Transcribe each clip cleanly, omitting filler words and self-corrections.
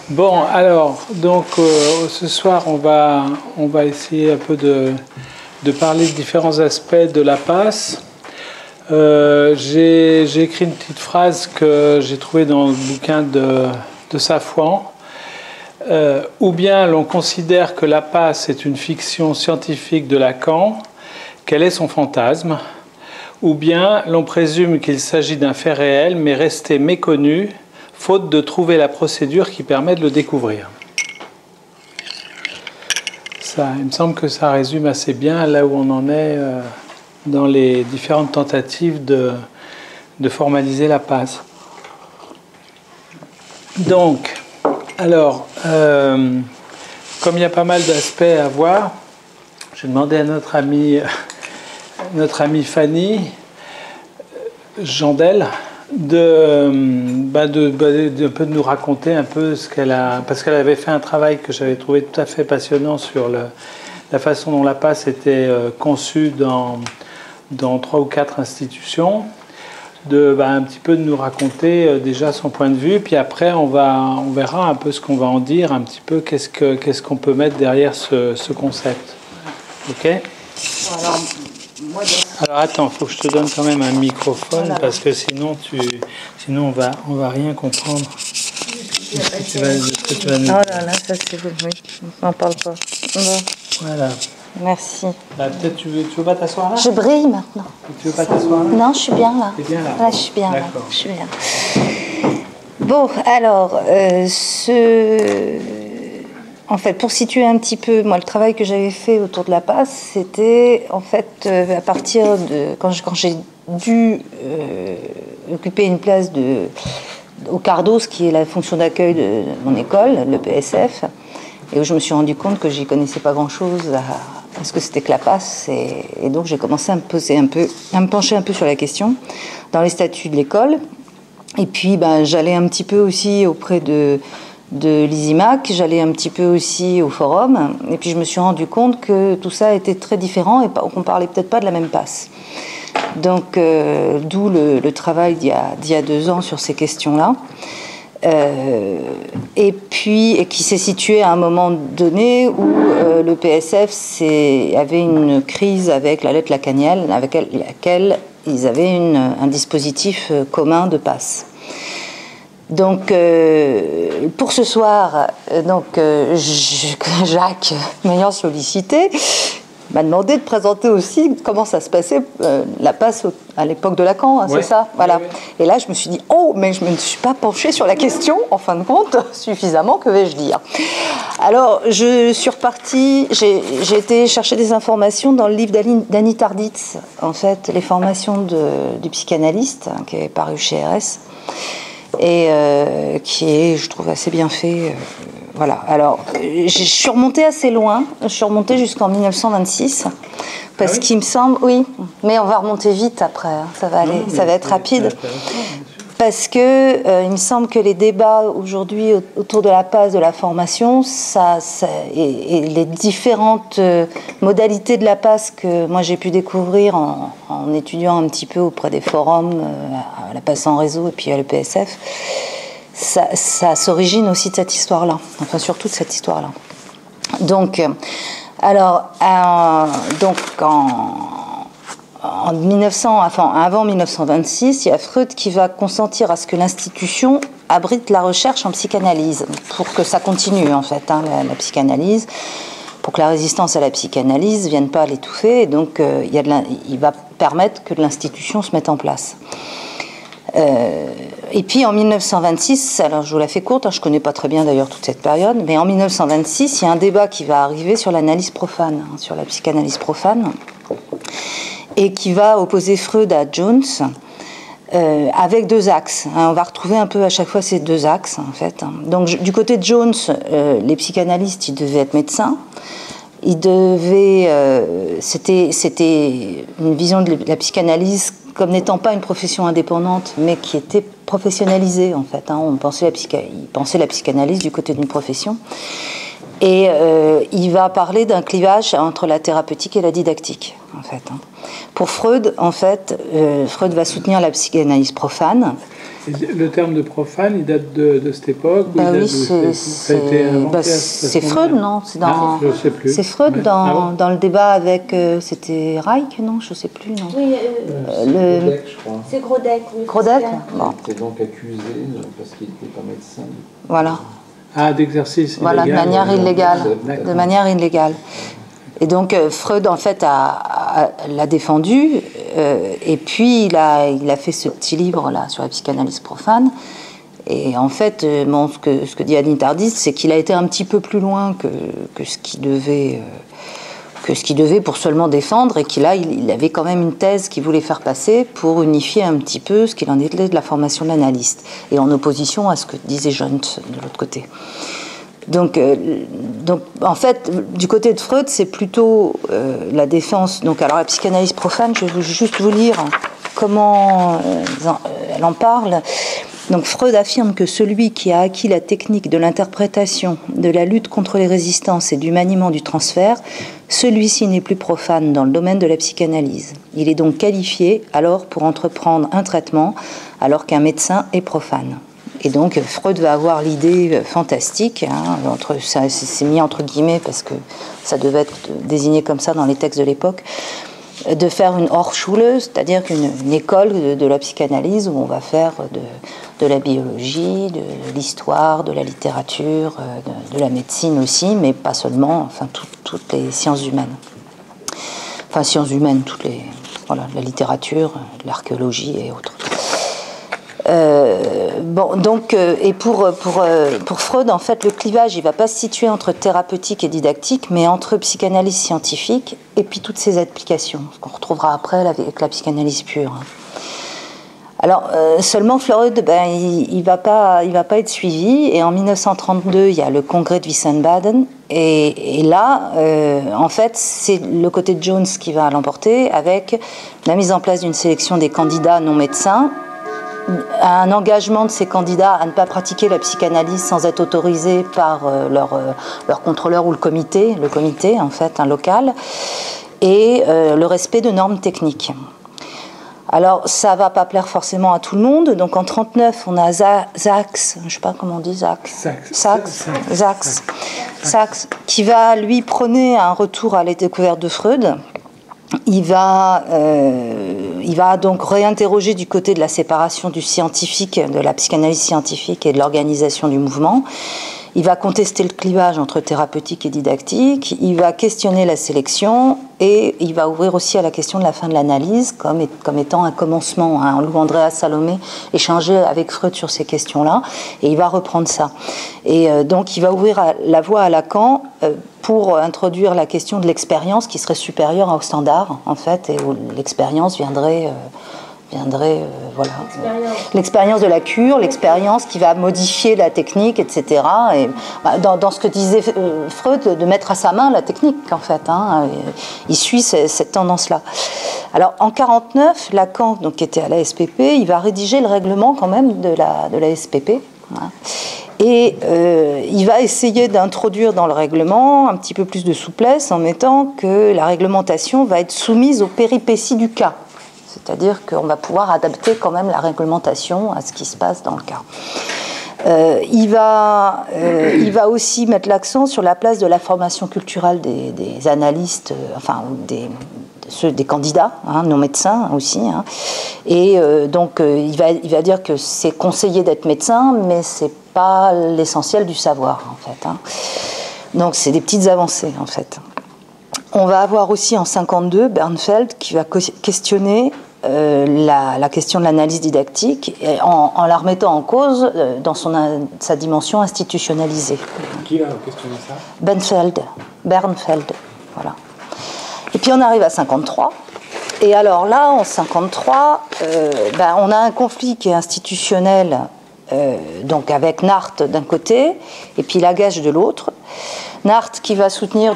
Bon, alors, donc ce soir, on va essayer un peu de parler de différents aspects de la passe. J'ai écrit une petite phrase que j'ai trouvée dans le bouquin de Safouan. Ou bien l'on considère que la passe est une fiction scientifique de Lacan, quel est son fantasme, ou bien l'on présume qu'il s'agit d'un fait réel, mais resté méconnu, faute de trouver la procédure qui permet de le découvrir. Ça, il me semble que ça résume assez bien là où on en est dans les différentes tentatives de formaliser la passe. Donc, alors, comme il y a pas mal d'aspects à voir, j'ai demandé à notre amie Fanny Jandel de nous raconter un peu ce qu'elle a, parce qu'elle avait fait un travail que j'avais trouvé tout à fait passionnant sur la façon dont la passe était conçue dans 3 ou 4 institutions, un petit peu de nous raconter déjà son point de vue, puis après on verra un peu ce qu'on va en dire, un petit peu qu'est-ce qu'on peut mettre derrière ce concept. Ok ? Alors attends, il faut que je te donne quand même un microphone, parce que sinon on va rien comprendre. Tu vas nous... Oh là là, ça c'est bon, oui, on n'en parle pas. Voilà. Merci. Peut-être tu veux pas t'asseoir là ? Je brille maintenant. Tu veux pas t'asseoir là ? Non, je suis bien là. T'es bien là ? Là, je suis bien. D'accord. Là. Je suis bien. Bon, alors, en fait, pour situer un petit peu, moi, le travail que j'avais fait autour de la passe, c'était en fait à partir de quand j'ai dû occuper une place au Cardos, qui est la fonction d'accueil de mon école, le PSF, et où je me suis rendu compte que j'y connaissais pas grand-chose à ce que c'était que la passe, et donc j'ai commencé à me pencher un peu sur la question dans les statuts de l'école. Et puis j'allais un petit peu aussi auprès de l'ISIMAC, j'allais un petit peu aussi au forum, et puis je me suis rendu compte que tout ça était très différent et qu'on parlait peut-être pas de la même passe. Donc d'où le travail d'il y a 2 ans sur ces questions-là. Et qui s'est situé à un moment donné où le PSF avait une crise avec la lettre lacanienne, avec laquelle ils avaient un dispositif commun de passe. Donc, pour ce soir, Jacques, m'ayant sollicité, m'a demandé de présenter aussi comment ça se passait, la passe à l'époque de Lacan, hein, ouais. C'est ça, voilà. Oui. Et là, je me suis dit, mais je ne me suis pas penchée sur la question, en fin de compte, suffisamment, que vais-je dire ? Alors, je suis repartie, j'ai été chercher des informations dans le livre d'Annie Tarditz, en fait, les formations du psychanalyste, hein, qui est paru chez RS, et qui est, je trouve, assez bien fait. Voilà, alors je suis remontée assez loin, je suis remontée jusqu'en 1926, parce qu'il me semble, oui, mais on va remonter vite après, hein, ça va aller, ça va être rapide, parce que il me semble que les débats aujourd'hui autour de la passe, de la formation, et les différentes modalités de la passe que moi j'ai pu découvrir en étudiant un petit peu auprès des forums, à la passe en réseau et puis à l'EPSF, ça s'origine aussi de cette histoire-là, enfin surtout de cette histoire-là. Donc, avant 1926, il y a Freud qui va consentir à ce que l'institution abrite la recherche en psychanalyse, pour que ça continue en fait, hein, la psychanalyse, pour que la résistance à la psychanalyse ne vienne pas l'étouffer, et donc il va permettre que l'institution se mette en place. Et puis en 1926, alors je vous la fais courte, hein, je ne connais pas très bien d'ailleurs toute cette période, mais en 1926, il y a un débat qui va arriver sur l'analyse profane, hein, sur la psychanalyse profane, et qui va opposer Freud à Jones, avec 2 axes. Hein, on va retrouver un peu à chaque fois ces 2 axes, en fait. Donc du côté de Jones, les psychanalystes, ils devaient être médecins. C'était une vision de la psychanalyse comme n'étant pas une profession indépendante, mais qui était professionnalisée, en fait. Hein. Ils pensaient la psychanalyse du côté d'une profession. Et il va parler d'un clivage entre la thérapeutique et la didactique, en fait. Pour Freud, en fait, Freud va soutenir la psychanalyse profane. Le terme de profane, il date de cette époque? Oui, c'est Freud, non? Je sais plus. C'est Freud dans le débat avec... c'était Reich, non? Je ne sais plus, non? Oui, Grodeck, je crois. C'est Grodeck. Oui, Grodeck, bon. Il était donc accusé parce qu'il n'était pas médecin. Voilà. Ah, d'exercice illégal. Voilà, de manière illégale. De manière illégale. Et donc Freud, en fait, l'a défendu, et puis il a fait ce petit livre-là sur la psychanalyse profane. Et en fait, bon, ce que dit Annie Tardis, c'est qu'il a été un petit peu plus loin que ce qu'il devait pour seulement défendre, et qu'il avait quand même une thèse qu'il voulait faire passer pour unifier un petit peu ce qu'il en était de la formation de l'analyste, et en opposition à ce que disait Jones de l'autre côté. Donc, en fait, du côté de Freud, c'est plutôt la défense. Donc, alors la psychanalyse profane, je vais juste vous lire comment elle en parle. Donc, Freud affirme que celui qui a acquis la technique de l'interprétation, de la lutte contre les résistances et du maniement du transfert, celui-ci n'est plus profane dans le domaine de la psychanalyse. Il est donc qualifié alors pour entreprendre un traitement, alors qu'un médecin est profane. Et donc Freud va avoir l'idée fantastique, ça c'est mis entre guillemets parce que ça devait être désigné comme ça dans les textes de l'époque, de faire une Hochschule, c'est-à-dire une école de la psychanalyse où on va faire de la biologie, de l'histoire, de la littérature, de la médecine aussi, mais pas seulement, enfin toutes les sciences humaines. Enfin sciences humaines, voilà, la littérature, l'archéologie et autres. Et pour Freud, en fait, le clivage, il ne va pas se situer entre thérapeutique et didactique, mais entre psychanalyse scientifique et puis toutes ses applications, ce qu'on retrouvera après avec la psychanalyse pure. Alors, seulement Freud, il va pas être suivi, et en 1932, il y a le congrès de Wiesbaden, et là, en fait, c'est le côté de Jones qui va l'emporter, avec la mise en place d'une sélection des candidats non médecins, un engagement de ces candidats à ne pas pratiquer la psychanalyse sans être autorisés par leur contrôleur ou le comité en fait, un local, et le respect de normes techniques. Alors ça va pas plaire forcément à tout le monde, donc en 1939 on a Sachs, je sais pas comment on dit, Sachs, qui va lui prôner un retour à la découverte de Freud. Il va donc réinterroger du côté de la séparation du scientifique, de la psychanalyse scientifique et de l'organisation du mouvement. Il va contester le clivage entre thérapeutique et didactique. Il va questionner la sélection, et il va ouvrir aussi à la question de la fin de l'analyse comme étant un commencement. Lou Andréas Salomé échangeait avec Freud sur ces questions-là, et il va reprendre ça. Et donc il va ouvrir la voie à Lacan pour introduire la question de l'expérience qui serait supérieure au standard, en fait, et où l'expérience viendrait voilà, l'expérience de la cure, l'expérience qui va modifier la technique, etc. Et dans ce que disait Freud, de mettre à sa main la technique, en fait, il suit cette tendance-là. Alors en 1949, Lacan, donc, qui était à la SPP, il va rédiger le règlement quand même de la SPP. Et il va essayer d'introduire dans le règlement un petit peu plus de souplesse, en mettant que la réglementation va être soumise aux péripéties du cas. C'est-à-dire qu'on va pouvoir adapter quand même la réglementation à ce qui se passe dans le cas. Il va aussi mettre l'accent sur la place de la formation culturelle des analystes, des candidats, non médecins aussi. Et donc il va dire que c'est conseillé d'être médecin, mais c'est pas l'essentiel du savoir, en fait. Donc c'est des petites avancées, en fait. On va avoir aussi en 1952 Bernfeld qui va questionner la question de l'analyse didactique, en la remettant en cause dans sa dimension institutionnalisée. Qui va questionner ça? Bernfeld, voilà. Et puis on arrive à 1953. Et alors là, en 1953, on a un conflit qui est institutionnel, donc avec Nacht d'un côté, et puis Lagache de l'autre. Nacht qui va soutenir...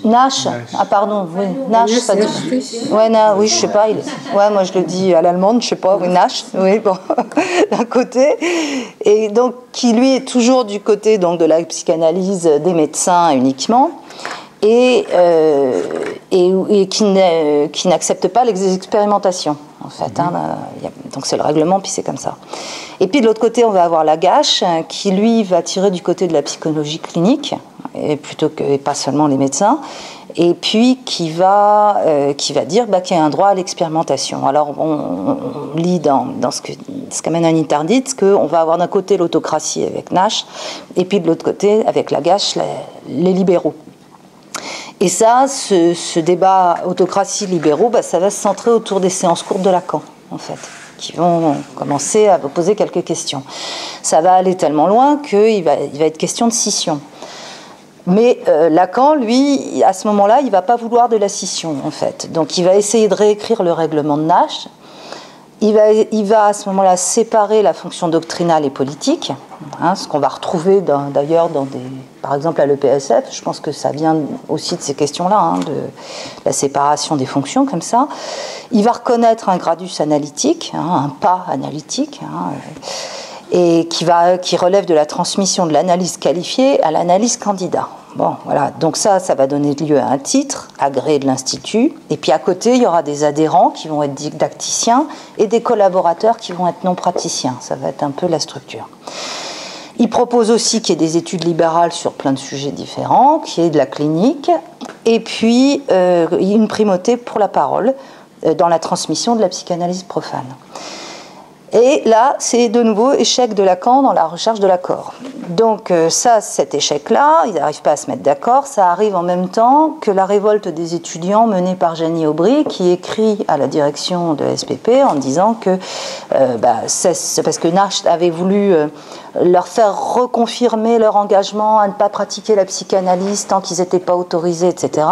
Nash. Ah pardon, oui, Nash, ça dit. Ouais, oui, je sais pas. Ouais, moi je le dis à l'allemande, je sais pas. Oui, Nash, oui, bon, d'un côté, et donc qui lui est toujours du côté donc de la psychanalyse des médecins uniquement, et qui n'accepte pas les expérimentations. En fait, donc c'est le règlement, puis c'est comme ça. Et puis de l'autre côté, on va avoir Lagache, qui lui va tirer du côté de la psychologie clinique, et pas seulement les médecins, et puis qui va dire qu'il y a un droit à l'expérimentation. Alors on lit dans ce qu'amène un interdite qu'on va avoir d'un côté l'autocratie avec Nash, et puis de l'autre côté, avec Lagache, les libéraux. Et ça, ce débat autocratie-libéraux, ça va se centrer autour des séances courtes de Lacan, en fait, qui vont commencer à poser quelques questions. Ça va aller tellement loin qu'il va être question de scission. Mais Lacan, lui, à ce moment-là, il ne va pas vouloir de la scission, en fait. Donc il va essayer de réécrire le règlement de Nash. Il va à ce moment-là séparer la fonction doctrinale et politique, ce qu'on va retrouver d'ailleurs par exemple à l'EPSF. Je pense que ça vient aussi de ces questions-là, de la séparation des fonctions comme ça. Il va reconnaître un gradus analytique, un pas analytique, et qui relève de la transmission de l'analyse qualifiée à l'analyse candidat. Bon, voilà. Donc ça va donner lieu à un titre agréé de l'Institut. Et puis à côté, il y aura des adhérents qui vont être didacticiens et des collaborateurs qui vont être non praticiens. Ça va être un peu la structure. Il propose aussi qu'il y ait des études libérales sur plein de sujets différents, qu'il y ait de la clinique, et puis une primauté pour la parole dans la transmission de la psychanalyse profane. Et là, c'est de nouveau échec de Lacan dans la recherche de l'accord. Donc cet échec-là, ils n'arrivent pas à se mettre d'accord. Ça arrive en même temps que la révolte des étudiants menée par Jenny Aubry, qui écrit à la direction de SPP en disant que c'est parce que Nash avait voulu leur faire reconfirmer leur engagement à ne pas pratiquer la psychanalyse tant qu'ils n'étaient pas autorisés, etc.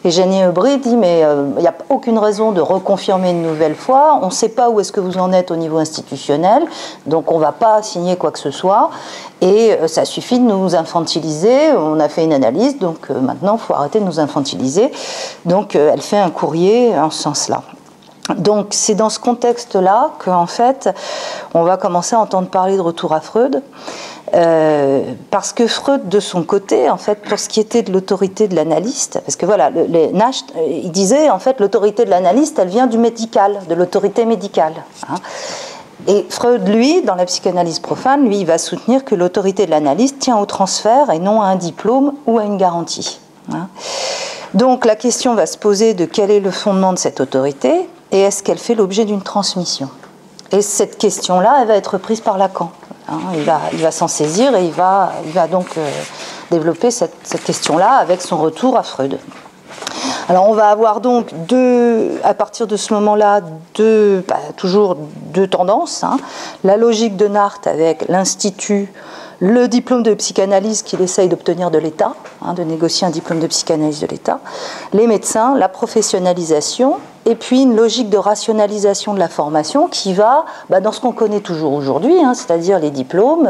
Et Jenny Aubry dit, mais il n'y a aucune raison de reconfirmer une nouvelle fois, on ne sait pas où est-ce que vous en êtes au niveau institutionnel, donc on ne va pas signer quoi que ce soit, et ça suffit de nous infantiliser, on a fait une analyse, donc maintenant il faut arrêter de nous infantiliser. Donc elle fait un courrier en ce sens-là. Donc c'est dans ce contexte-là qu'en fait on va commencer à entendre parler de retour à Freud, parce que Freud de son côté, en fait, pour ce qui était de l'autorité de l'analyste, parce que voilà, Nash, il disait en fait l'autorité de l'analyste, elle vient du médical, de l'autorité médicale. Et Freud, lui, dans la psychanalyse profane, lui, il va soutenir que l'autorité de l'analyste tient au transfert et non à un diplôme ou à une garantie. Donc la question va se poser de quel est le fondement de cette autorité et est-ce qu'elle fait l'objet d'une transmission. Et cette question-là, elle va être prise par Lacan. Il va s'en saisir et il va donc développer cette question-là avec son retour à Freud. Alors on va avoir donc à partir de ce moment-là, toujours deux tendances. La logique de Nacht avec l'Institut, le diplôme de psychanalyse qu'il essaye d'obtenir de l'État, de négocier un diplôme de psychanalyse de l'État, les médecins, la professionnalisation, et puis une logique de rationalisation de la formation qui va dans ce qu'on connaît toujours aujourd'hui, c'est-à-dire les diplômes,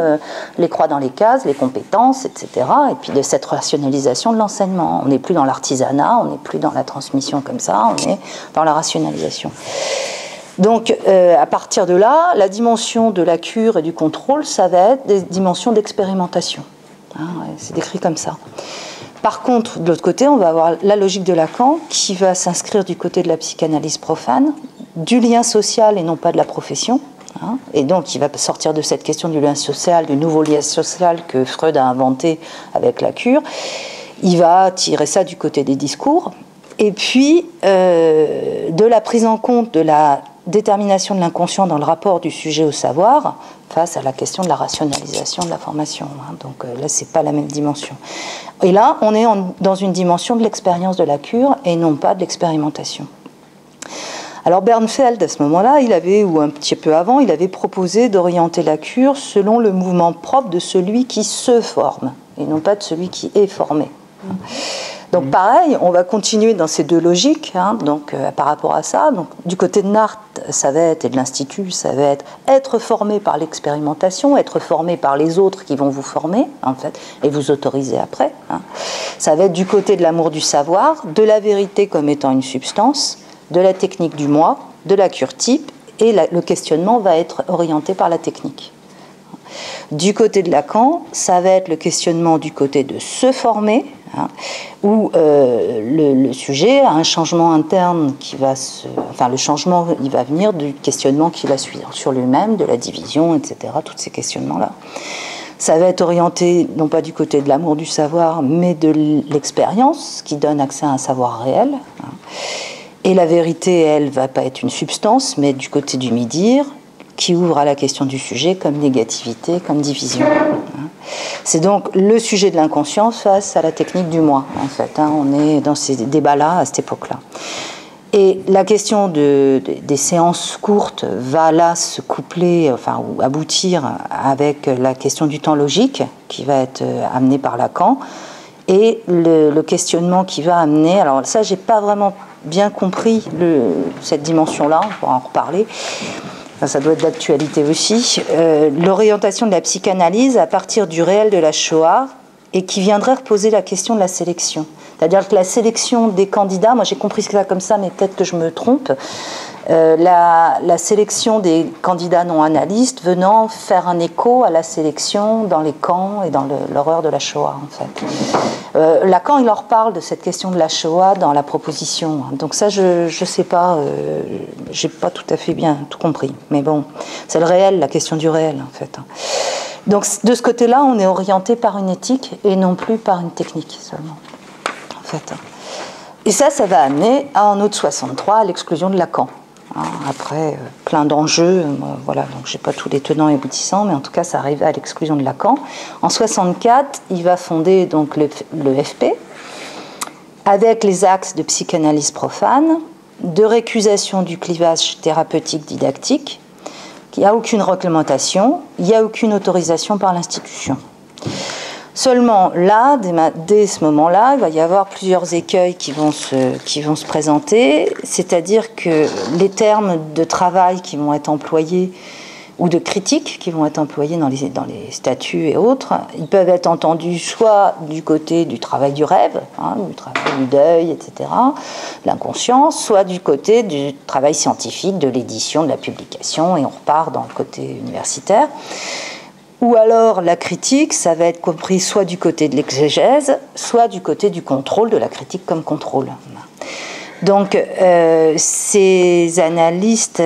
les croix dans les cases, les compétences, etc. Et puis de cette rationalisation de l'enseignement. On n'est plus dans l'artisanat, on n'est plus dans la transmission comme ça, on est dans la rationalisation. Donc, à partir de là, la dimension de la cure et du contrôle, ça va être des dimensions d'expérimentation. C'est décrit comme ça. Par contre, de l'autre côté, on va avoir la logique de Lacan qui va s'inscrire du côté de la psychanalyse profane, du lien social et non pas de la profession. Et donc, il va sortir de cette question du lien social, du nouveau lien social que Freud a inventé avec la cure. Il va tirer ça du côté des discours. Et puis, de la prise en compte de la détermination de l'inconscient dans le rapport du sujet au savoir face à la question de la rationalisation de la formation. Donc là, c'est pas la même dimension. Et là, on est dans une dimension de l'expérience de la cure et non pas de l'expérimentation. Alors Bernfeld, à ce moment-là, ou un petit peu avant, il avait proposé d'orienter la cure selon le mouvement propre de celui qui se forme et non pas de celui qui est formé. Donc pareil, on va continuer dans ces deux logiques, hein, donc, par rapport à ça. Donc, du côté de Nart, ça va être, et de l'Institut, ça va être formé par l'expérimentation, être formé par les autres qui vont vous former, en fait, et vous autoriser après. Hein. Ça va être du côté de l'amour du savoir, de la vérité comme étant une substance, de la technique du moi, de la cure type, et le questionnement va être orienté par la technique. Du côté de Lacan, ça va être le questionnement du côté de se former, hein, où le sujet a un changement interne qui va enfin le changement, il va venir du questionnement qu'il va suivre sur lui-même, de la division, etc., tous ces questionnements-là. Ça va être orienté non pas du côté de l'amour du savoir, mais de l'expérience, qui donne accès à un savoir réel. Hein. Et la vérité, elle, va pas être une substance, mais du côté du mi-dire, qui ouvre à la question du sujet comme négativité, comme division. C'est donc le sujet de l'inconscient face à la technique du moi, en fait. On est dans ces débats-là, à cette époque-là. Et la question des séances courtes va là se coupler, enfin, ou aboutir avec la question du temps logique, qui va être amenée par Lacan, et le questionnement qui va amener... Alors ça, j'ai pas vraiment bien compris cette dimension-là, on pourra en reparler. Enfin, ça doit être d'actualité aussi, l'orientation de la psychanalyse à partir du réel de la Shoah et qui viendrait reposer la question de la sélection. C'est-à-dire que la sélection des candidats, moi j'ai compris ça comme ça, mais peut-être que je me trompe, la sélection des candidats non analystes venant faire un écho à la sélection dans les camps et dans l'horreur de la Shoah, en fait. Lacan, il leur parle de cette question de la Shoah dans la proposition. Donc ça, je sais pas, j'ai pas tout à fait bien tout compris. Mais bon, c'est le réel, la question du réel, en fait. Donc de ce côté-là, on est orienté par une éthique et non plus par une technique seulement, en fait. Et ça va amener à un autre 63, à l'exclusion de Lacan. Après, plein d'enjeux, voilà, donc j'ai pas tous les tenants et aboutissants, mais en tout cas, ça arrive à l'exclusion de Lacan. En 64, il va fonder donc le FP, avec les axes de psychanalyse profane, de récusation du clivage thérapeutique didactique. Il n'y a aucune réglementation, il n'y a aucune autorisation par l'institution. Seulement là, dès ce moment-là, il va y avoir plusieurs écueils qui vont se présenter, c'est-à-dire que les termes de travail qui vont être employés ou de critiques qui vont être employés dans les statuts et autres, ils peuvent être entendus soit du côté du travail du rêve, hein, du travail du deuil, etc., de l'inconscience, soit du côté du travail scientifique, de l'édition, de la publication, et on repart dans le côté universitaire. Ou alors la critique, ça va être compris soit du côté de l'exégèse, soit du côté du contrôle, de la critique comme contrôle. Donc ces analystes...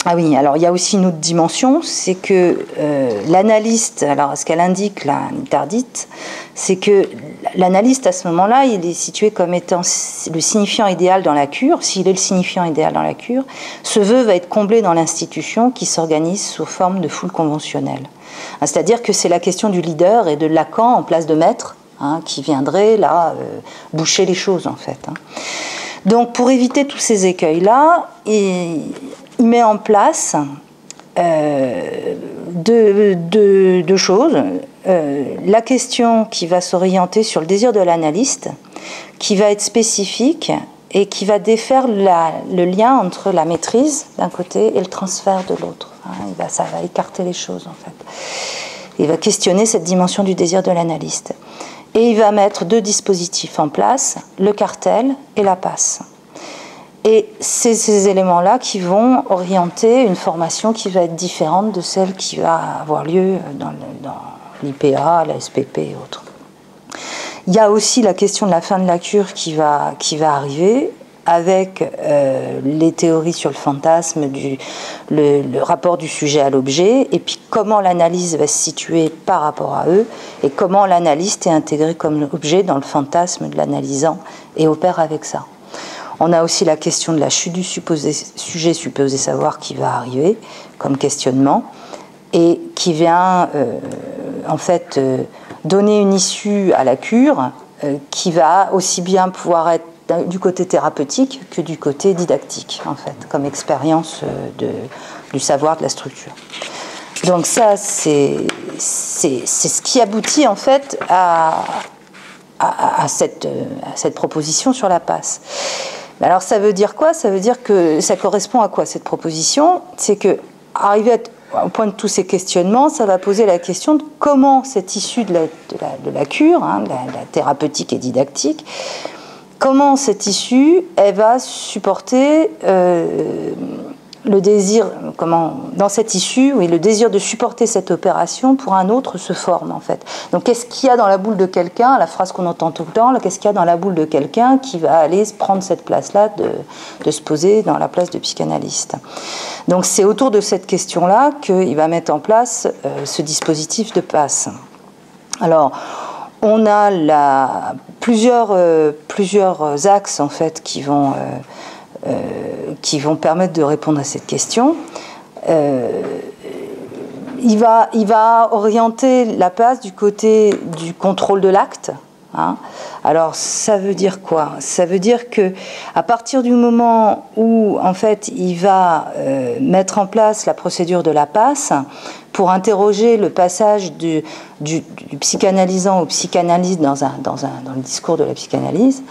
Ah oui, alors il y a aussi une autre dimension, c'est que l'analyste, alors ce qu'elle indique là, interdite, c'est que l'analyste à ce moment-là, il est situé comme étant le signifiant idéal dans la cure. S'il est le signifiant idéal dans la cure, ce vœu va être comblé dans l'institution qui s'organise sous forme de foule conventionnelle. C'est-à-dire que c'est la question du leader et de Lacan en place de maître, hein, qui viendrait là boucher les choses en fait. Hein. Donc pour éviter tous ces écueils-là, il met en place deux choses. La question qui va s'orienter sur le désir de l'analyste, qui va être spécifique et qui va défaire le lien entre la maîtrise d'un côté et le transfert de l'autre. Ça va écarter les choses en fait. Il va questionner cette dimension du désir de l'analyste. Et il va mettre deux dispositifs en place, le cartel et la passe. Et c'est ces éléments-là qui vont orienter une formation qui va être différente de celle qui va avoir lieu dans l'IPA, la SPP et autres. Il y a aussi la question de la fin de la cure qui va arriver avec les théories sur le fantasme, le rapport du sujet à l'objet, et puis comment l'analyse va se situer par rapport à eux, et comment l'analyste est intégré comme objet dans le fantasme de l'analysant et opère avec ça. On a aussi la question de la chute du sujet supposé savoir qui va arriver comme questionnement et qui vient en fait donner une issue à la cure qui va aussi bien pouvoir être du côté thérapeutique que du côté didactique en fait, comme expérience du savoir, de la structure. Donc ça, c'est ce qui aboutit en fait à à cette proposition sur la passe. Alors ça veut dire quoi? Ça veut dire que ça correspond à quoi cette proposition? C'est que, arrivé au point de tous ces questionnements, ça va poser la question de comment cette issue de la cure, de la thérapeutique et didactique, comment cette issue, elle va supporter le désir, dans cette issue, oui, le désir de supporter cette opération pour un autre se forme en fait. Donc qu'est-ce qu'il y a dans la boule de quelqu'un, la phrase qu'on entend tout le temps, qu'est-ce qu'il y a dans la boule de quelqu'un qui va aller prendre cette place-là, de se poser dans la place de psychanalyste. Donc c'est autour de cette question-là qu'il va mettre en place ce dispositif de passe. Alors, on a plusieurs axes en fait qui vont permettre de répondre à cette question. Il va orienter la passe du côté du contrôle de l'acte. Alors ça veut dire quoi? Ça veut dire que à partir du moment où en fait il va mettre en place la procédure de la passe pour interroger le passage du psychanalysant au psychanalyste dans le discours de la psychanalyse,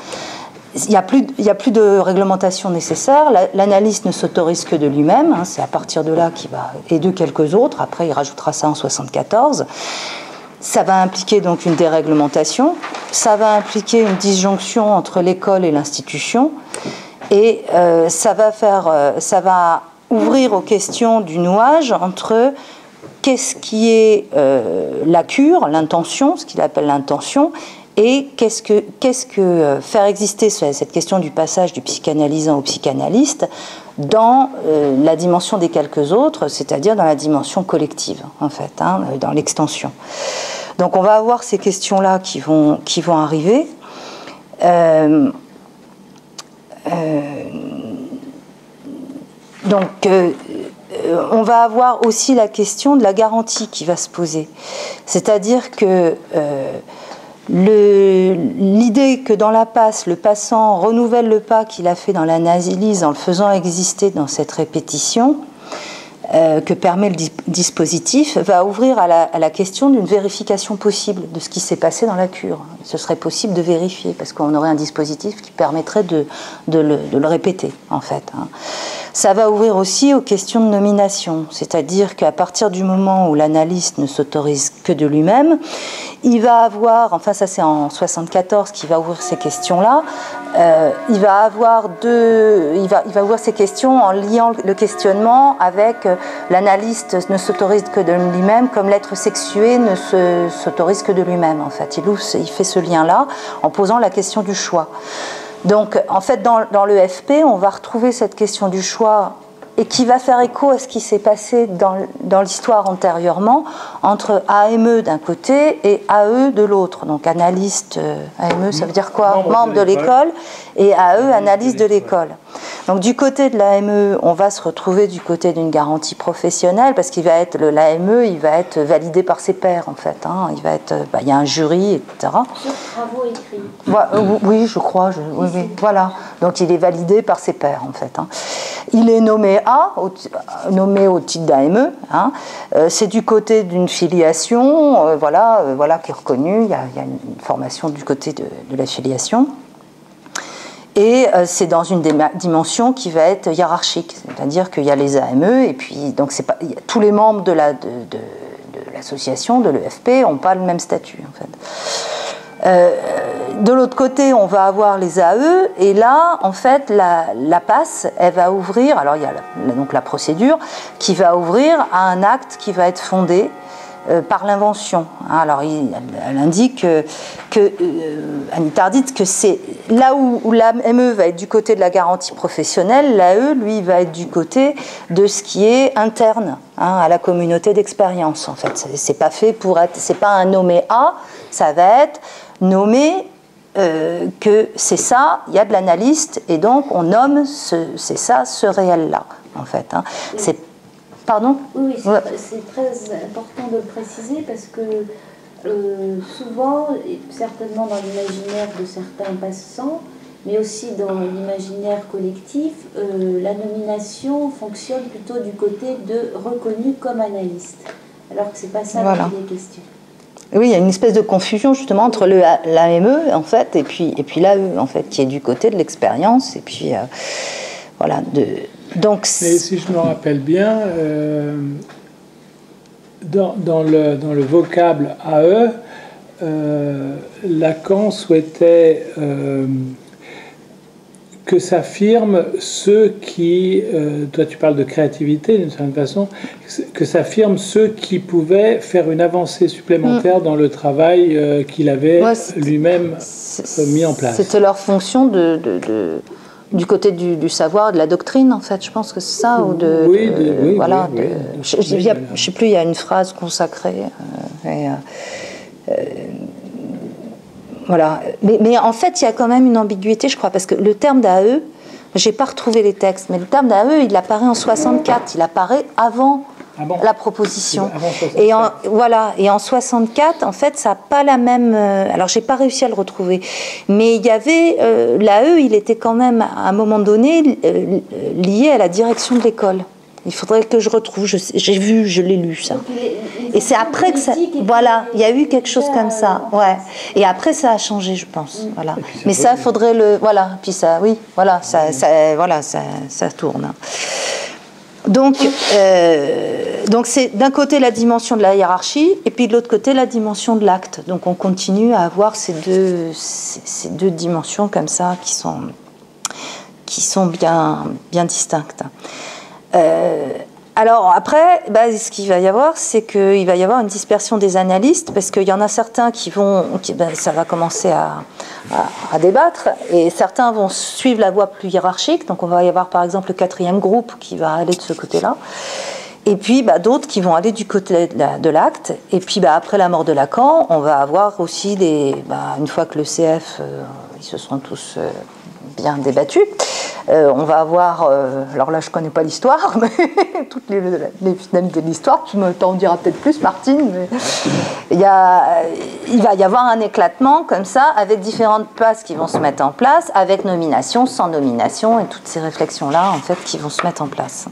il n'y a plus de réglementation nécessaire. L'analyste ne s'autorise que de lui-même. C'est à partir de là qu'il va, et de quelques autres. Après, il rajoutera ça en 1974. Ça va impliquer donc une déréglementation. Ça va impliquer une disjonction entre l'école et l'institution. Et ça va ouvrir aux questions du nouage entre qu'est-ce qui est la cure, l'intention, ce qu'il appelle l'intention, et qu'est-ce que faire exister cette question du passage du psychanalysant au psychanalyste dans la dimension des quelques autres, c'est-à-dire dans la dimension collective, en fait, dans l'extension. Donc on va avoir ces questions-là qui vont arriver. On va avoir aussi la question de la garantie qui va se poser. C'est-à-dire que l'idée que dans la passe, le passant renouvelle le pas qu'il a fait dans l'analyse en le faisant exister dans cette répétition que permet le dispositif, va ouvrir à la question d'une vérification possible de ce qui s'est passé dans la cure. Ce serait possible de vérifier, parce qu'on aurait un dispositif qui permettrait de le répéter, en fait. Ça va ouvrir aussi aux questions de nomination, c'est-à-dire qu'à partir du moment où l'analyste ne s'autorise que de lui-même, il va avoir, enfin ça c'est en 1974 qu'il va ouvrir ces questions-là, il va ouvrir ces questions en liant le questionnement avec l'analyste ne s'autorise que de lui-même, comme l'être sexué ne s'autorise que de lui-même, en fait. Il fait ce lien-là en posant la question du choix. Donc, en fait, dans le FP, on va retrouver cette question du choix et qui va faire écho à ce qui s'est passé dans l'histoire antérieurement entre AME d'un côté et AE de l'autre. Donc, analyste, AME, ça veut dire quoi? Membre de l'école, et AE, analyse de l'école. Donc, du côté de l'AME, on va se retrouver du côté d'une garantie professionnelle, parce qu'il va être, l'AME, il va être validé par ses pairs, en fait. Il y a un jury, etc. Sur travaux écrits. Oui, je crois. Oui, voilà. Donc, il est validé par ses pairs, en fait. Il est nommé nommé au titre d'AME. C'est du côté d'une filiation, qui est reconnue. Il y a une formation du côté de la filiation. Et c'est dans une dimension qui va être hiérarchique, c'est-à-dire qu'il y a les AME, et puis donc tous les membres de l'association, de l'EFP, n'ont pas le même statut, en fait. De l'autre côté, on va avoir les AE, et là, en fait, la passe, elle va ouvrir, alors il y a donc la procédure, qui va ouvrir à un acte qui va être fondé par l'invention. Alors, elle indique Anita Arditz, que c'est là où l'AME va être du côté de la garantie professionnelle, l'AE, lui, va être du côté de ce qui est interne à la communauté d'expérience. En fait, c'est pas fait pour être, c'est pas un nommé A, ça va être nommé que c'est ça, il y a de l'analyste, et donc on nomme c'est ça, ce réel-là, en fait. C'est Pardon ? Oui, c'est très important de le préciser parce que souvent, et certainement dans l'imaginaire de certains passants, mais aussi dans l'imaginaire collectif, la nomination fonctionne plutôt du côté de reconnu comme analyste, alors que ce n'est pas ça dont il est question. Oui, il y a une espèce de confusion justement entre l'AME en fait et puis l'AE en fait, qui est du côté de l'expérience et puis voilà. Donc, mais si je me rappelle bien, dans le vocable AE, Lacan souhaitait que s'affirment ceux qui, toi tu parles de créativité d'une certaine façon, que s'affirment ceux qui pouvaient faire une avancée supplémentaire dans le travail qu'il avait lui-même mis en place. C'était leur fonction du côté du savoir, de la doctrine en fait, je pense que c'est ça, ou voilà. Je sais plus, il y a une phrase consacrée. Voilà. Mais en fait, il y a quand même une ambiguïté, je crois, parce que le terme d'AE, j'ai pas retrouvé les textes, mais le terme d'AE, il apparaît en 64, il apparaît avant la proposition. Et en 64, en fait, ça n'a pas la même. Alors, j'ai pas réussi à le retrouver, mais il y avait l'AE, il était quand même à un moment donné lié à la direction de l'école. Il faudrait que je retrouve. J'ai vu, je l'ai lu ça. Et c'est après que ça. Voilà, il y a eu quelque chose comme ça. Ouais. Et après, ça a changé, je pense. Voilà. Mais ça, il faudrait le. Voilà. Puis ça, oui. Voilà. Ça tourne. Donc c'est d'un côté la dimension de la hiérarchie et puis de l'autre côté la dimension de l'acte. Donc on continue à avoir ces deux dimensions comme ça qui sont bien distinctes. Alors après, ce qu'il va y avoir, c'est qu'il va y avoir une dispersion des analystes, parce qu'il y en a certains ça va commencer à débattre, et certains vont suivre la voie plus hiérarchique. Donc on va y avoir par exemple le 4e groupe qui va aller de ce côté-là, et puis d'autres qui vont aller du côté de l'acte. Et puis après la mort de Lacan, on va avoir aussi une fois que le CF, ils se sont tous bien débattus, on va avoir, alors là je connais pas l'histoire, mais toutes les finalités de l'histoire, tu t'en diras peut-être plus, Martine, mais il va y avoir un éclatement comme ça, avec différentes places qui vont se mettre en place, avec nomination, sans nomination, et toutes ces réflexions-là, en fait, qui vont se mettre en place.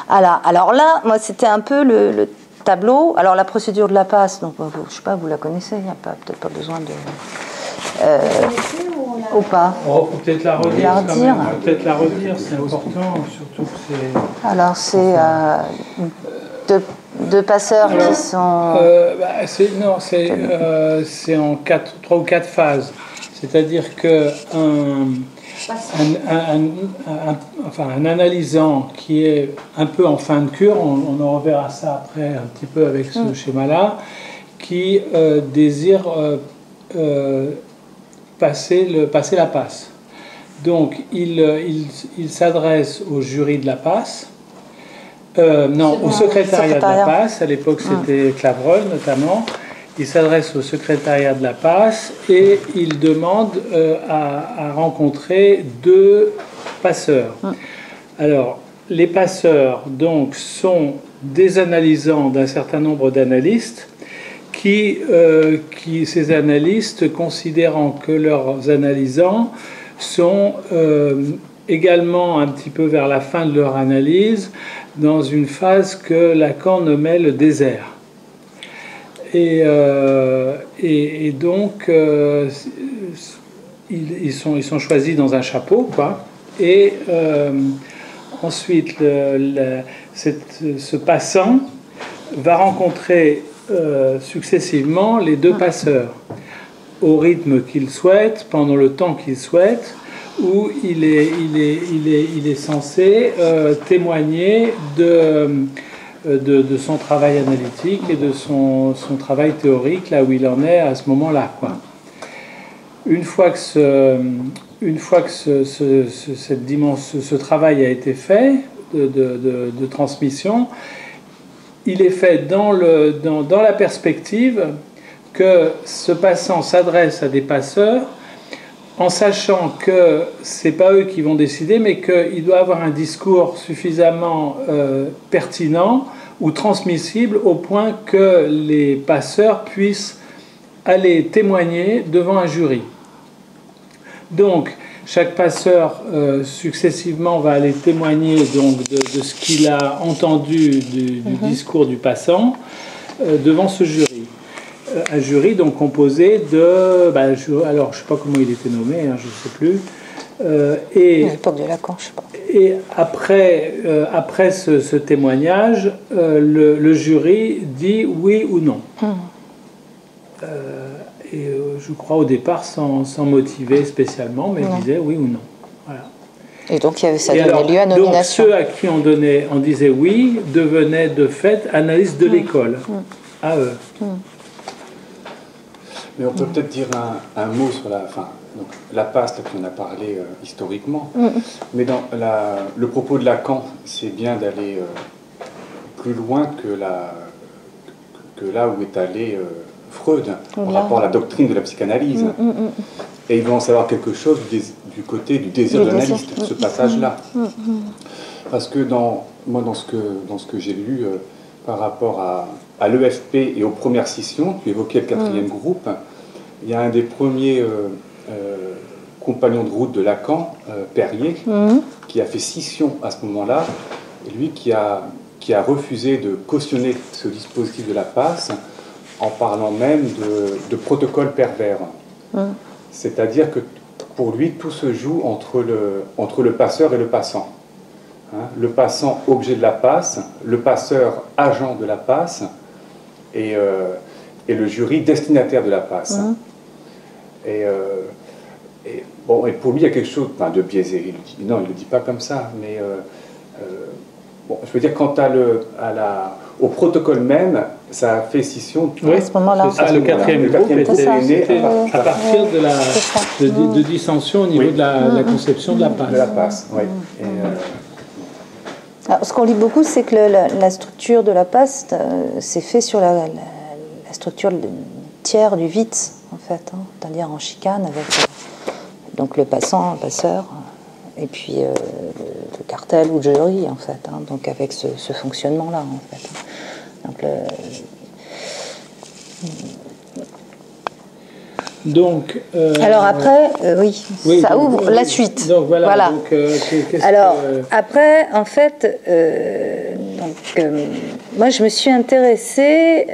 Alors là, moi, c'était un peu le tableau. Alors la procédure de la passe, donc, je sais pas, vous la connaissez, il n'y a peut-être pas besoin de... ou pas. On peut peut-être la redire. Peut-être la redire, c'est important, surtout que c'est. Alors c'est deux passeurs qui sont. C'est en 3 ou 4 phases. C'est-à-dire que un analysant qui est un peu en fin de cure, on en reverra ça après un petit peu avec ce schéma-là, qui désire passer la passe. Donc il s'adresse au jury de la passe, au secrétariat de la passe, à l'époque c'était Clavreul notamment. Il s'adresse au secrétariat de la passe et il demande à rencontrer 2 passeurs. Alors les passeurs donc sont des analysants d'un certain nombre d'analystes qui ces analystes, considérant que leurs analysants sont également un petit peu vers la fin de leur analyse, dans une phase que Lacan nommait le désert. Et donc, ils sont choisis dans un chapeau, quoi. Et ensuite, ce passant va rencontrer successivement les 2 passeurs au rythme qu'il souhaite, pendant le temps qu'il souhaite, où il est censé témoigner de son travail analytique et de son travail théorique, là où il en est à ce moment-là, quoi. Une fois que ce travail a été fait de transmission, il est fait dans la perspective que ce passant s'adresse à des passeurs en sachant que ce n'est pas eux qui vont décider, mais qu'il doit avoir un discours suffisamment pertinent ou transmissible au point que les passeurs puissent aller témoigner devant un jury. Donc, chaque passeur successivement va aller témoigner donc, de ce qu'il a entendu du discours du passant devant ce jury. un jury donc composé de... alors, je ne sais pas comment il était nommé, hein, je ne sais plus. À l'époque de Lacan, je ne sais pas. Et après ce témoignage, le jury dit oui ou non. Je crois au départ sans motiver spécialement, mais disait oui ou non. Voilà. Et donc ça donnait lieu à nomination. Donc ceux à qui on disait oui devenaient de fait analystes de l'école. À eux. Mais on peut peut-être dire un mot sur donc, la passe, là, qu'on a parlé historiquement, mais dans le propos de Lacan, c'est bien d'aller plus loin que là où est allé Freud par rapport à la doctrine de la psychanalyse. Et il va en savoir quelque chose du côté du désir de l'analyste, ce passage-là. Parce que dans ce que j'ai lu par rapport à l'EFP et aux premières scissions, tu évoquais le 4e groupe, il y a un des premiers compagnons de route de Lacan, Perrier, qui a fait scission à ce moment-là, et lui qui a refusé de cautionner ce dispositif de la passe en parlant même de protocole pervers. C'est-à-dire que pour lui, tout se joue entre le passeur et le passant. Hein, le passant, objet de la passe, le passeur, agent de la passe, et le jury, destinataire de la passe. Et pour lui, il y a quelque chose de biaisé. Il ne le dit pas comme ça, mais je veux dire, quant au protocole même, ça a fait scission. Oui, à ce moment-là. Le 4e groupe était né à partir de dissensions au niveau de la conception de la passe. De la passe, oui. Alors, ce qu'on lit beaucoup, c'est que la structure de la passe, c'est fait sur la structure tiers du Witz, en fait, c'est-à-dire en chicane avec donc le passant, le passeur, et puis le cartel ou le jury, en fait, donc avec ce fonctionnement-là, en fait. Donc, alors après, ça ouvre la suite. Donc voilà. Donc, alors après, en fait, moi je me suis intéressée,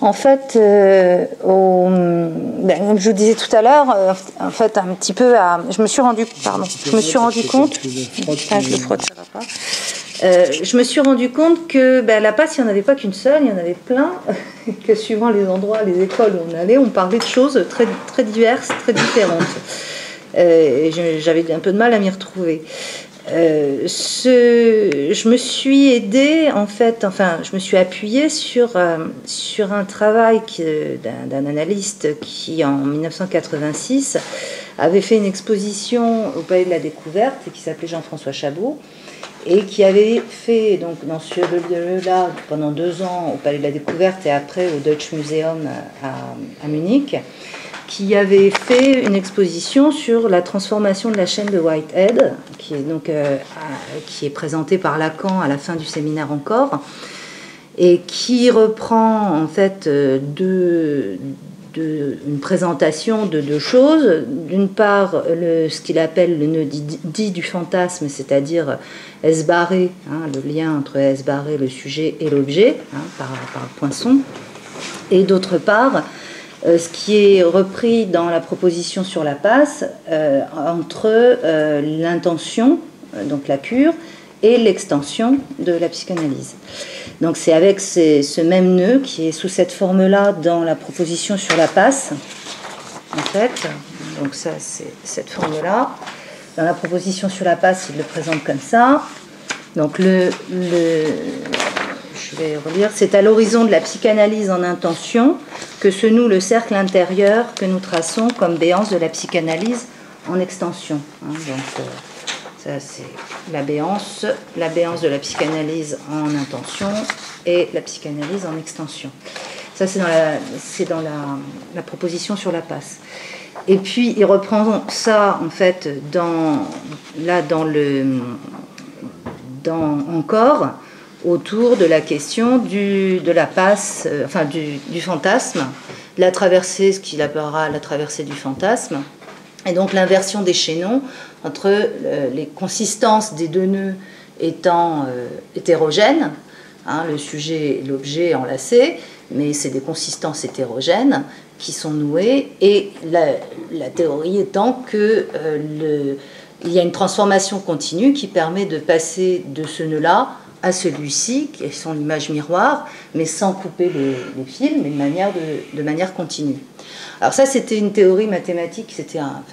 en fait, comme je vous disais tout à l'heure, en fait, un petit peu je me suis rendu compte. Je le frotte, ça va pas. Je me suis rendu compte que la passe, il n'y en avait pas qu'une seule, il y en avait plein, que suivant les endroits, les écoles où on allait, on parlait de choses très, très diverses, très différentes. J'avais un peu de mal à m'y retrouver. Je me suis aidée, je me suis appuyée sur un travail d'un analyste qui, en 1986, avait fait une exposition au Palais de la Découverte, qui s'appelait Jean-François Chabot, et qui avait fait donc dans ce lieu-là pendant 2 ans au Palais de la Découverte et après au Deutsche Museum à Munich, qui avait fait une exposition sur la transformation de la chaîne de Whitehead, qui est présentée par Lacan à la fin du séminaire encore, et qui reprend en fait une présentation de 2 choses. D'une part, ce qu'il appelle le nœud dit du fantasme, c'est-à-dire S-barré, le lien entre S-barré, le sujet et l'objet, par Poinçon. Et d'autre part, ce qui est repris dans la proposition sur la passe, entre l'intention, donc la cure, et l'extension de la psychanalyse. Donc c'est avec ce même nœud qui est sous cette forme-là dans la proposition sur la passe, en fait. Donc ça, c'est cette forme-là. Dans la proposition sur la passe, il le présente comme ça. Donc je vais relire. C'est à l'horizon de la psychanalyse en intention que se noue le cercle intérieur que nous traçons comme béance de la psychanalyse en extension. Donc ça, c'est la béance de la psychanalyse en intention et la psychanalyse en extension. Ça, c'est dans la proposition sur la passe. Et puis, il reprend ça, en fait, encore autour de la question de la passe, du fantasme, de la traversée, ce qu'il appellera la traversée du fantasme, et donc l'inversion des chaînons entre les consistances des 2 nœuds étant hétérogènes, le sujet et l'objet enlacés, mais c'est des consistances hétérogènes qui sont nouées, et la théorie étant que il y a une transformation continue qui permet de passer de ce nœud-là à celui-ci, qui sont l'image miroir, mais sans couper les fils, mais de manière continue. Alors ça, c'était une théorie mathématique, c'était un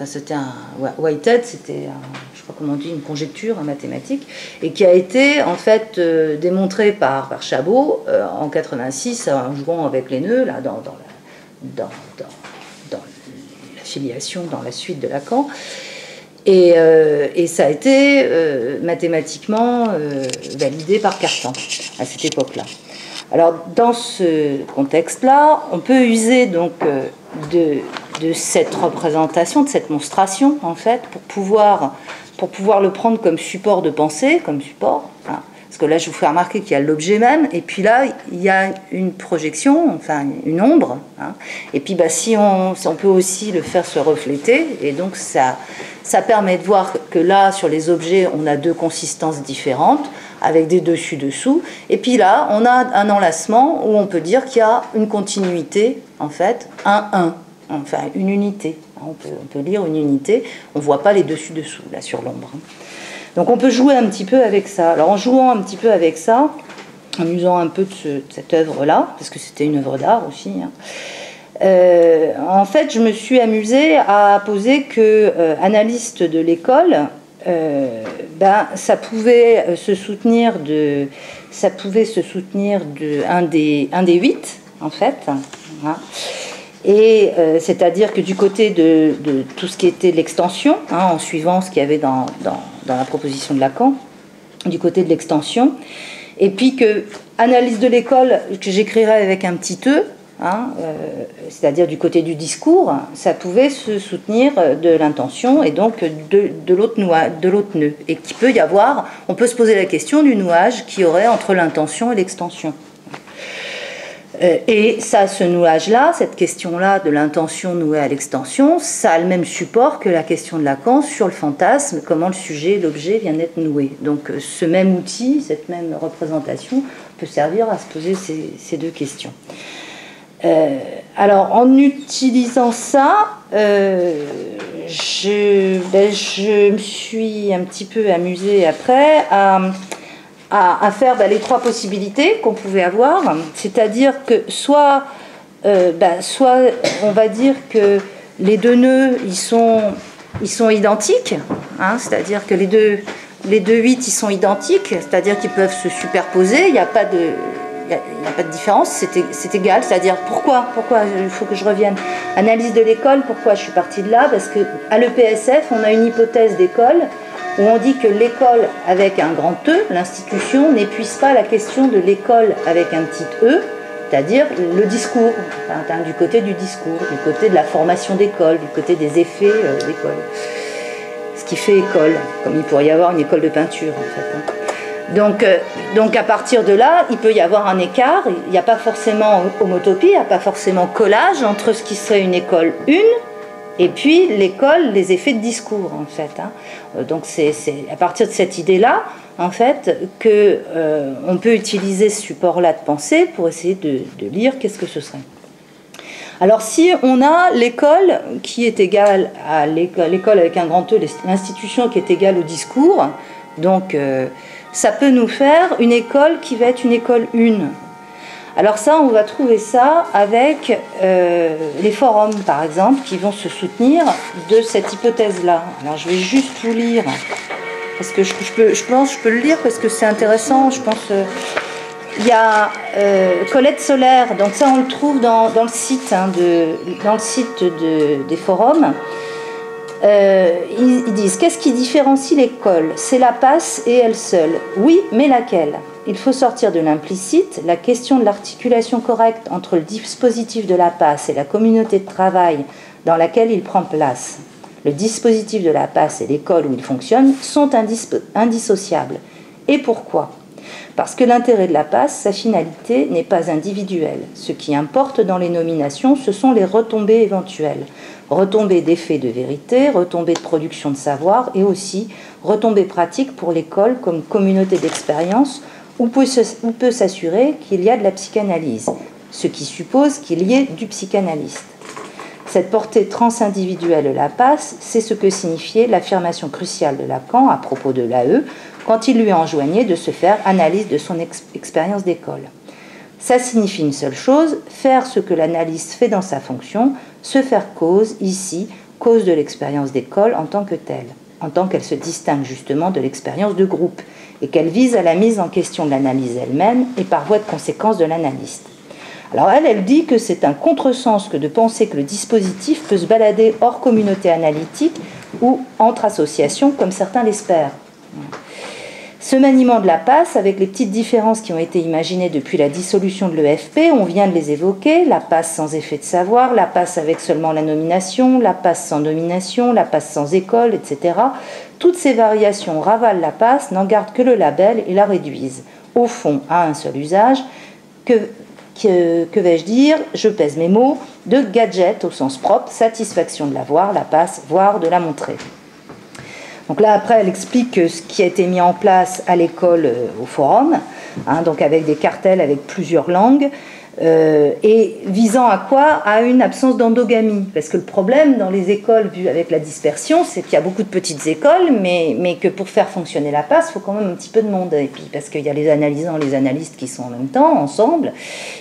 Whitehead, c'était, je crois comment on dit, une conjecture mathématique, et qui a été en fait démontrée par Chabot en 86, en jouant avec les nœuds, là, dans la filiation, dans la suite de Lacan. Et ça a été mathématiquement validé par Cartan à cette époque-là. Alors, dans ce contexte-là, on peut user donc de cette représentation, de cette monstration, en fait, pour pouvoir le prendre comme support de pensée, comme support. Hein, parce que là, je vous fais remarquer qu'il y a l'objet même, et puis là, il y a une projection, enfin une ombre. Hein, et puis, si on peut aussi le faire se refléter, et donc ça permet de voir que là, sur les objets, on a deux consistances différentes, avec des dessus-dessous. Et puis là, on a un enlacement où on peut dire qu'il y a une continuité, en fait, enfin une unité. On peut lire une unité, on ne voit pas les dessus-dessous, là, sur l'ombre. Donc on peut jouer un petit peu avec ça. Alors en jouant un petit peu avec ça, en usant un peu de cette œuvre-là, parce que c'était une œuvre d'art aussi, hein, en fait, je me suis amusée à poser que analyste de l'école, ça pouvait se soutenir de un des 8, en fait. Hein. Et c'est-à-dire que du côté de tout ce qui était l'extension, hein, en suivant ce qu'il y avait dans la proposition de Lacan, du côté de l'extension, et puis que analyse de l'école, que j'écrirais avec un petit E, hein, c'est-à-dire du côté du discours, ça pouvait se soutenir de l'intention et donc de l'autre nœud. Et qu'il peut y avoir, on peut se poser la question du nouage qu'il y aurait entre l'intention et l'extension. Et ça, ce nouage-là, cette question-là de l'intention nouée à l'extension, ça a le même support que la question de Lacan sur le fantasme, comment le sujet et l'objet viennent être noués. Donc ce même outil, cette même représentation peut servir à se poser ces deux questions. Alors en utilisant ça, je me suis un petit peu amusée après à faire les trois possibilités qu'on pouvait avoir, c'est-à-dire que soit on va dire que les deux nœuds ils sont identiques, hein, c'est-à-dire que les deux 8 ils sont identiques, c'est-à-dire qu'ils peuvent se superposer, il n'y a pas de différence, c'est égal, c'est-à-dire pourquoi il faut que je revienne. Analyse de l'école, pourquoi je suis partie de là, parce qu'à l'EPSF on a une hypothèse d'école où on dit que l'école avec un grand E, l'institution, n'épuise pas la question de l'école avec un petit E, c'est-à-dire le discours, enfin, du côté du discours, du côté de la formation d'école, du côté des effets d'école. Ce qui fait école, comme il pourrait y avoir une école de peinture en fait. Donc à partir de là, il peut y avoir un écart, il n'y a pas forcément homotopie, il n'y a pas forcément collage entre ce qui serait une école 1 et puis l'école, les effets de discours en fait. Hein. Donc c'est à partir de cette idée-là, en fait, que on peut utiliser ce support-là de pensée pour essayer de lire qu'est-ce que ce serait. Alors si on a l'école qui est égale à l'école avec un grand E, l'institution qui est égale au discours, donc ça peut nous faire une école qui va être une école 1. Alors ça, on va trouver ça avec les forums, par exemple, qui vont se soutenir de cette hypothèse-là. Alors je vais juste vous lire, parce que je pense que je peux le lire, parce que c'est intéressant, je pense... il y a Colette Solaire, donc ça on le trouve dans le site, hein, des forums. Ils disent, qu'est-ce qui différencie l'école? C'est la passe et elle seule. Oui, mais laquelle? Il faut sortir de l'implicite. La question de l'articulation correcte entre le dispositif de la passe et la communauté de travail dans laquelle il prend place. Le dispositif de la passe et l'école où il fonctionne sont indissociables. Et pourquoi? Parce que l'intérêt de la passe, sa finalité, n'est pas individuelle. Ce qui importe dans les nominations, ce sont les retombées éventuelles. Retombées d'effets de vérité, retombées de production de savoir et aussi retombées pratiques pour l'école comme communauté d'expérience où peut s'assurer qu'il y a de la psychanalyse. ce qui suppose qu'il y ait du psychanalyste. Cette portée transindividuelle de la passe, c'est ce que signifiait l'affirmation cruciale de Lacan à propos de l'AE, quand il lui enjoignait de se faire analyse de son expérience d'école. Ça signifie une seule chose, faire ce que l'analyste fait dans sa fonction, se faire cause, ici, cause de l'expérience d'école en tant que telle, en tant qu'elle se distingue justement de l'expérience de groupe, et qu'elle vise à la mise en question de l'analyse elle-même et par voie de conséquence de l'analyste. Alors elle dit que c'est un contresens que de penser que le dispositif peut se balader hors communauté analytique ou entre associations, comme certains l'espèrent. Ce maniement de la passe, avec les petites différences qui ont été imaginées depuis la dissolution de l'EFP, on vient de les évoquer, la passe sans effet de savoir, la passe avec seulement la nomination, la passe sans nomination, la passe sans école, etc. Toutes ces variations ravalent la passe, n'en gardent que le label et la réduisent, au fond, à un seul usage, que vais-je dire, je pèse mes mots, de gadget au sens propre, satisfaction de la voir, la passe, voire de la montrer. Donc là, après, elle explique ce qui a été mis en place à l'école au Forum, donc avec des cartels avec plusieurs langues, et visant à quoi? À une absence d'endogamie. Parce que le problème dans les écoles, vu avec la dispersion, c'est qu'il y a beaucoup de petites écoles, mais que pour faire fonctionner la passe, il faut quand même un petit peu de monde. Et puis parce qu'il y a les analysants, les analystes qui sont en même temps, ensemble.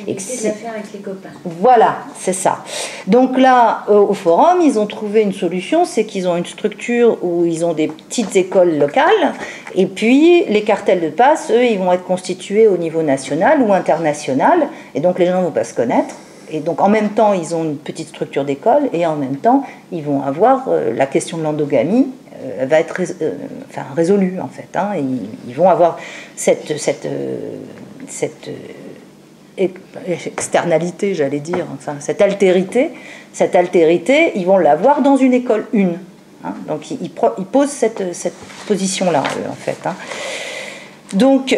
Et c'est l'affaire avec les copains. Voilà, c'est ça. Donc là, au Forum, ils ont trouvé une solution, c'est qu'ils ont une structure où ils ont des petites écoles locales, et puis les cartels de passe, eux, ils vont être constitués au niveau national ou international, et donc les gens ne vont pas se connaître. Et donc en même temps, ils ont une petite structure d'école, et en même temps, ils vont avoir la question de l'endogamie va être résolue, en fait. Ils vont avoir cette externalité, j'allais dire, enfin cette altérité, ils vont l'avoir dans une école une. Donc ils posent cette position-là, en fait. Donc,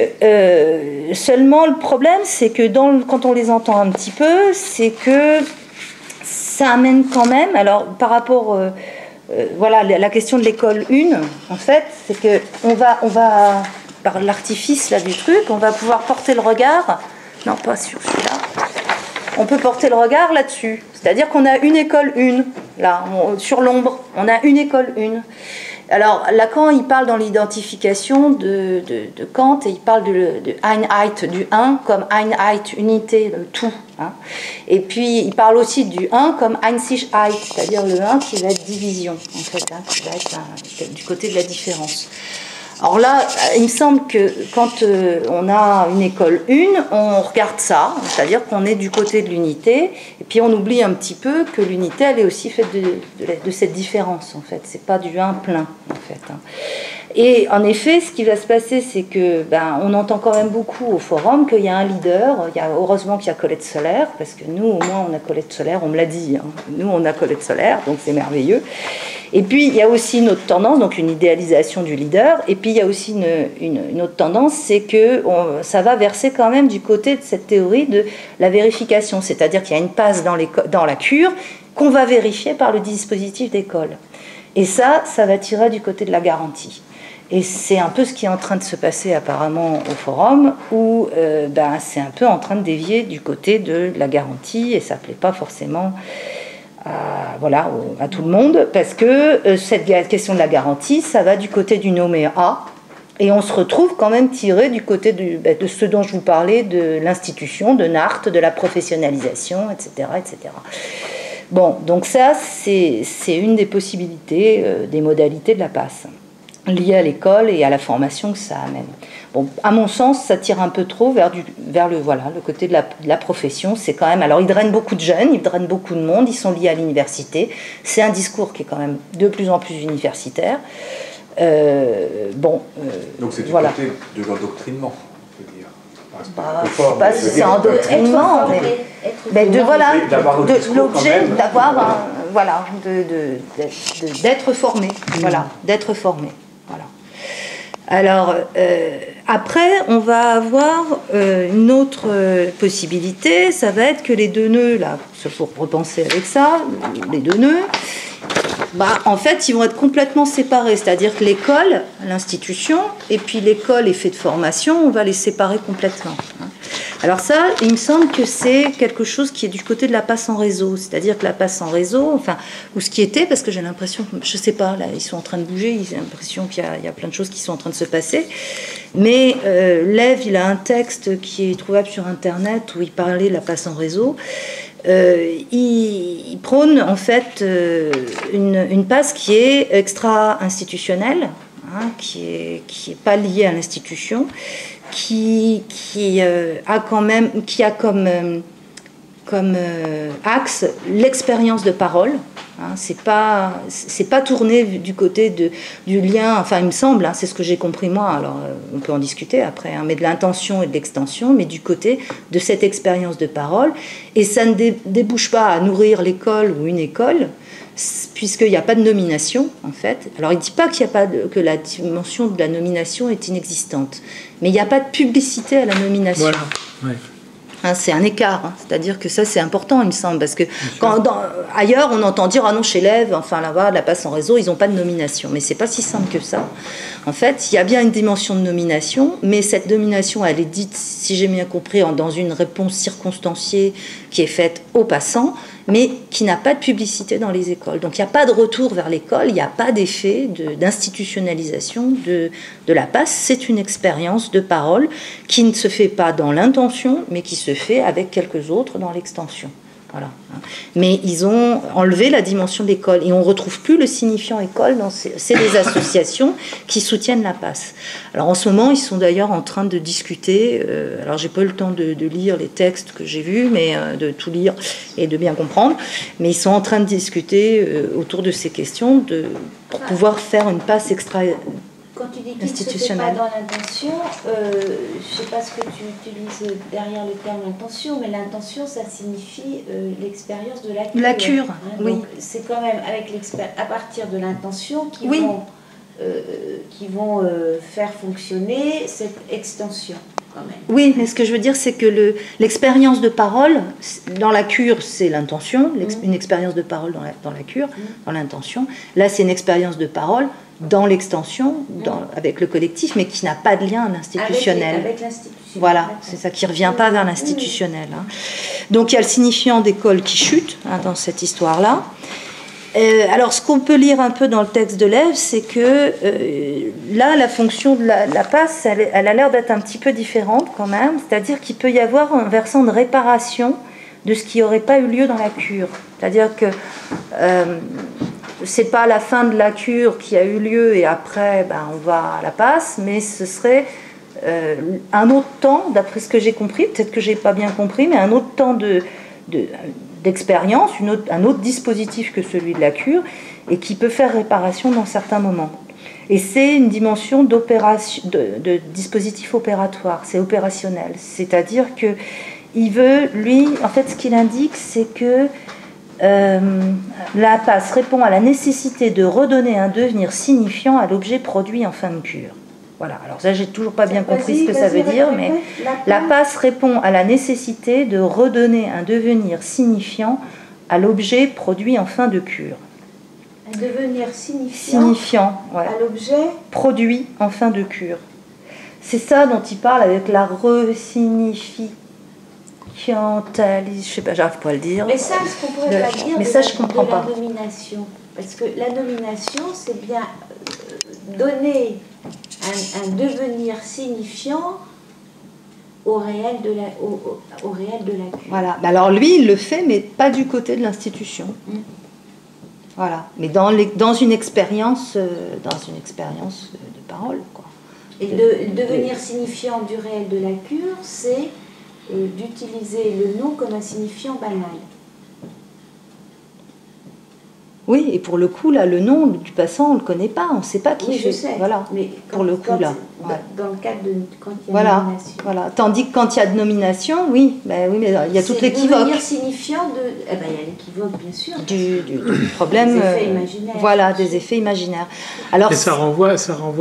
seulement le problème, c'est que quand on les entend un petit peu, c'est que ça amène quand même, alors par rapport, voilà, la question de l'école 1, en fait, c'est que on va, par l'artifice là du truc, on va pouvoir porter le regard, non pas sur celui-là, on peut porter le regard là-dessus, c'est-à-dire qu'on a une école 1, là, sur l'ombre, on a une école 1. Alors, Lacan, il parle dans l'identification de Kant, et il parle de Einheit, du un comme Einheit, unité, le tout. Et puis, il parle aussi du un comme Einzigkeit, c'est-à-dire le un qui va être division, en fait, qui va être du côté de la différence. Alors là, il me semble que quand on a une école 1, on regarde ça, c'est-à-dire qu'on est du côté de l'unité, et puis on oublie un petit peu que l'unité, elle est aussi faite de cette différence, en fait. C'est pas du 1 plein, en fait. Et en effet, ce qui va se passer, c'est que on entend quand même beaucoup au Forum qu'il y a un leader. Heureusement qu'il y a Colette Solaire, parce que nous, au moins, on a Colette Solaire, on me l'a dit. Nous, on a Colette Solaire, donc c'est merveilleux. Et puis, il y a aussi une autre tendance, donc une idéalisation du leader. Et puis, il y a aussi une autre tendance, c'est que ça va verser quand même du côté de cette théorie de la vérification. C'est-à-dire qu'il y a une passe dans la cure qu'on va vérifier par le dispositif d'école. Et ça va tirer du côté de la garantie. Et c'est un peu ce qui est en train de se passer apparemment au Forum, où c'est un peu en train de dévier du côté de la garantie, et ça ne plaît pas forcément à tout le monde, parce que cette question de la garantie, ça va du côté du nommé A, et on se retrouve quand même tiré du côté de ce dont je vous parlais, de l'institution, de Nacht, de la professionnalisation, etc. etc. Bon, donc ça, c'est une des possibilités, des modalités de la passe, liées à l'école et à la formation que ça amène. Bon, à mon sens, ça tire un peu trop vers le côté de la profession. C'est quand même, alors ils drainent beaucoup de jeunes, ils drainent beaucoup de monde, ils sont liés à l'université. C'est un discours qui est quand même de plus en plus universitaire. Donc c'est du côté de l'endoctrinement, on peut dire. Je ne sais pas si c'est endoctrinement, mais de l'objet d'avoir d'être formé, d'être formé. Voilà. Alors, après, on va avoir une autre possibilité, ça va être que les deux nœuds, là, pour repenser avec ça, les deux nœuds, en fait, ils vont être complètement séparés, c'est-à-dire que l'école, l'institution, et puis l'école, effet de formation, on va les séparer complètement. Alors ça, il me semble que c'est quelque chose qui est du côté de la passe en réseau, c'est-à-dire que la passe en réseau, enfin, ou ce qui était, parce que j'ai l'impression, je sais pas, là, ils sont en train de bouger, j'ai l'impression qu'il y a plein de choses qui sont en train de se passer, mais Lev, il a un texte qui est trouvable sur Internet où il parlait de la passe en réseau. Il prône en fait une passe qui est extra-institutionnelle, hein, qui est pas liée à l'institution, qui a comme axe l'expérience de parole. Hein, c'est pas tourné du côté du lien, enfin il me semble, hein, c'est ce que j'ai compris moi, alors on peut en discuter après, hein, mais de l'intention et de l'extension, mais du côté de cette expérience de parole, et ça ne débouche pas à nourrir l'école ou une école, puisqu'il n'y a pas de nomination en fait. Alors il ne dit pas qu'il y a pas que la dimension de la nomination est inexistante, mais il n'y a pas de publicité à la nomination. Voilà. Ouais. Hein, c'est un écart, hein. C'est-à-dire que ça c'est important il me semble, parce que ailleurs on entend dire ah non chez Lev, enfin là-bas la passe en réseau ils n'ont pas de nomination, mais c'est pas si simple que ça. En fait il y a bien une dimension de nomination, mais cette nomination elle est dite, si j'ai bien compris, dans une réponse circonstanciée qui est faite aux passants, mais qui n'a pas de publicité dans les écoles. Donc il n'y a pas de retour vers l'école, il n'y a pas d'effet d'institutionnalisation de la passe. C'est une expérience de parole qui ne se fait pas dans l'intention, mais qui se fait avec quelques autres dans l'extension. Voilà. Mais ils ont enlevé la dimension de l'école et on ne retrouve plus le signifiant école dans c'est des associations qui soutiennent la passe. Alors en ce moment ils sont d'ailleurs en train de discuter, alors j'ai pas eu le temps de lire les textes que j'ai vus, mais de tout lire et de bien comprendre, mais ils sont en train de discuter autour de ces questions pour pouvoir faire une passe extra. Quand tu dis qu'il ne se fait pas dans l'intention, je ne sais pas ce que tu utilises derrière le terme intention, mais l'intention, ça signifie l'expérience de la cure. La cure, hein, oui. Donc c'est quand même à partir de l'intention qu'ils oui. vont faire fonctionner cette extension. Quand même. Oui, mais ce que je veux dire, c'est que l'expérience de parole, dans la cure, c'est l'intention, une expérience de parole dans la cure, dans l'intention. Là, c'est une expérience de parole dans l'extension, avec le collectif, mais qui n'a pas de lien à l'institutionnel. Avec l'institutionnel. Voilà, c'est ça, qui ne revient pas vers l'institutionnel. Hein. Donc il y a le signifiant d'école qui chute dans cette histoire-là. Alors ce qu'on peut lire un peu dans le texte de Lev, c'est que là, la fonction de la passe, elle a l'air d'être un petit peu différente quand même, c'est-à-dire qu'il peut y avoir un versant de réparation de ce qui n'aurait pas eu lieu dans la cure. C'est-à-dire que c'est pas la fin de la cure qui a eu lieu et après on va à la passe, mais ce serait un autre temps, d'après ce que j'ai compris, peut-être que j'ai pas bien compris, mais un autre temps d'expérience, un autre dispositif que celui de la cure, et qui peut faire réparation dans certains moments. Et c'est une dimension de dispositif opératoire, c'est opérationnel, c'est-à-dire que il veut, lui, en fait ce qu'il indique, c'est que la passe répond à la nécessité de redonner un devenir signifiant à l'objet produit en fin de cure. Voilà, alors ça j'ai toujours pas bien compris ce que ça veut dire, mais la passe répond à la nécessité de redonner un devenir signifiant à l'objet produit en fin de cure. Un devenir signifiant ouais. À l'objet produit en fin de cure. C'est ça dont il parle avec la resignification. Je sais pas, j'arrive pas à le dire. Mais ça, ce qu'on pourrait pas dire mais ça, je comprends pas. La nomination. Parce que la nomination, c'est bien donner un devenir signifiant au réel de la cure. Voilà. Alors lui, il le fait, mais pas du côté de l'institution. Voilà. Mais dans une expérience de parole, quoi. Et le devenir signifiant du réel de la cure, c'est d'utiliser le nom comme un signifiant banal. Oui, et pour le coup, là, le nom du passant, on ne le connaît pas, on ne sait pas qui oui, fait. Je sais, voilà. Mais pour le coup, là. Dans le cadre de quand il y a nomination. Voilà. Tandis que quand il y a de nomination, oui, mais il y a toute l'équivoque. C'est devenir signifiant de... il y a l'équivoque, bien sûr. Du problème... Des effets imaginaires. Voilà, des effets imaginaires. Alors, et ça renvoie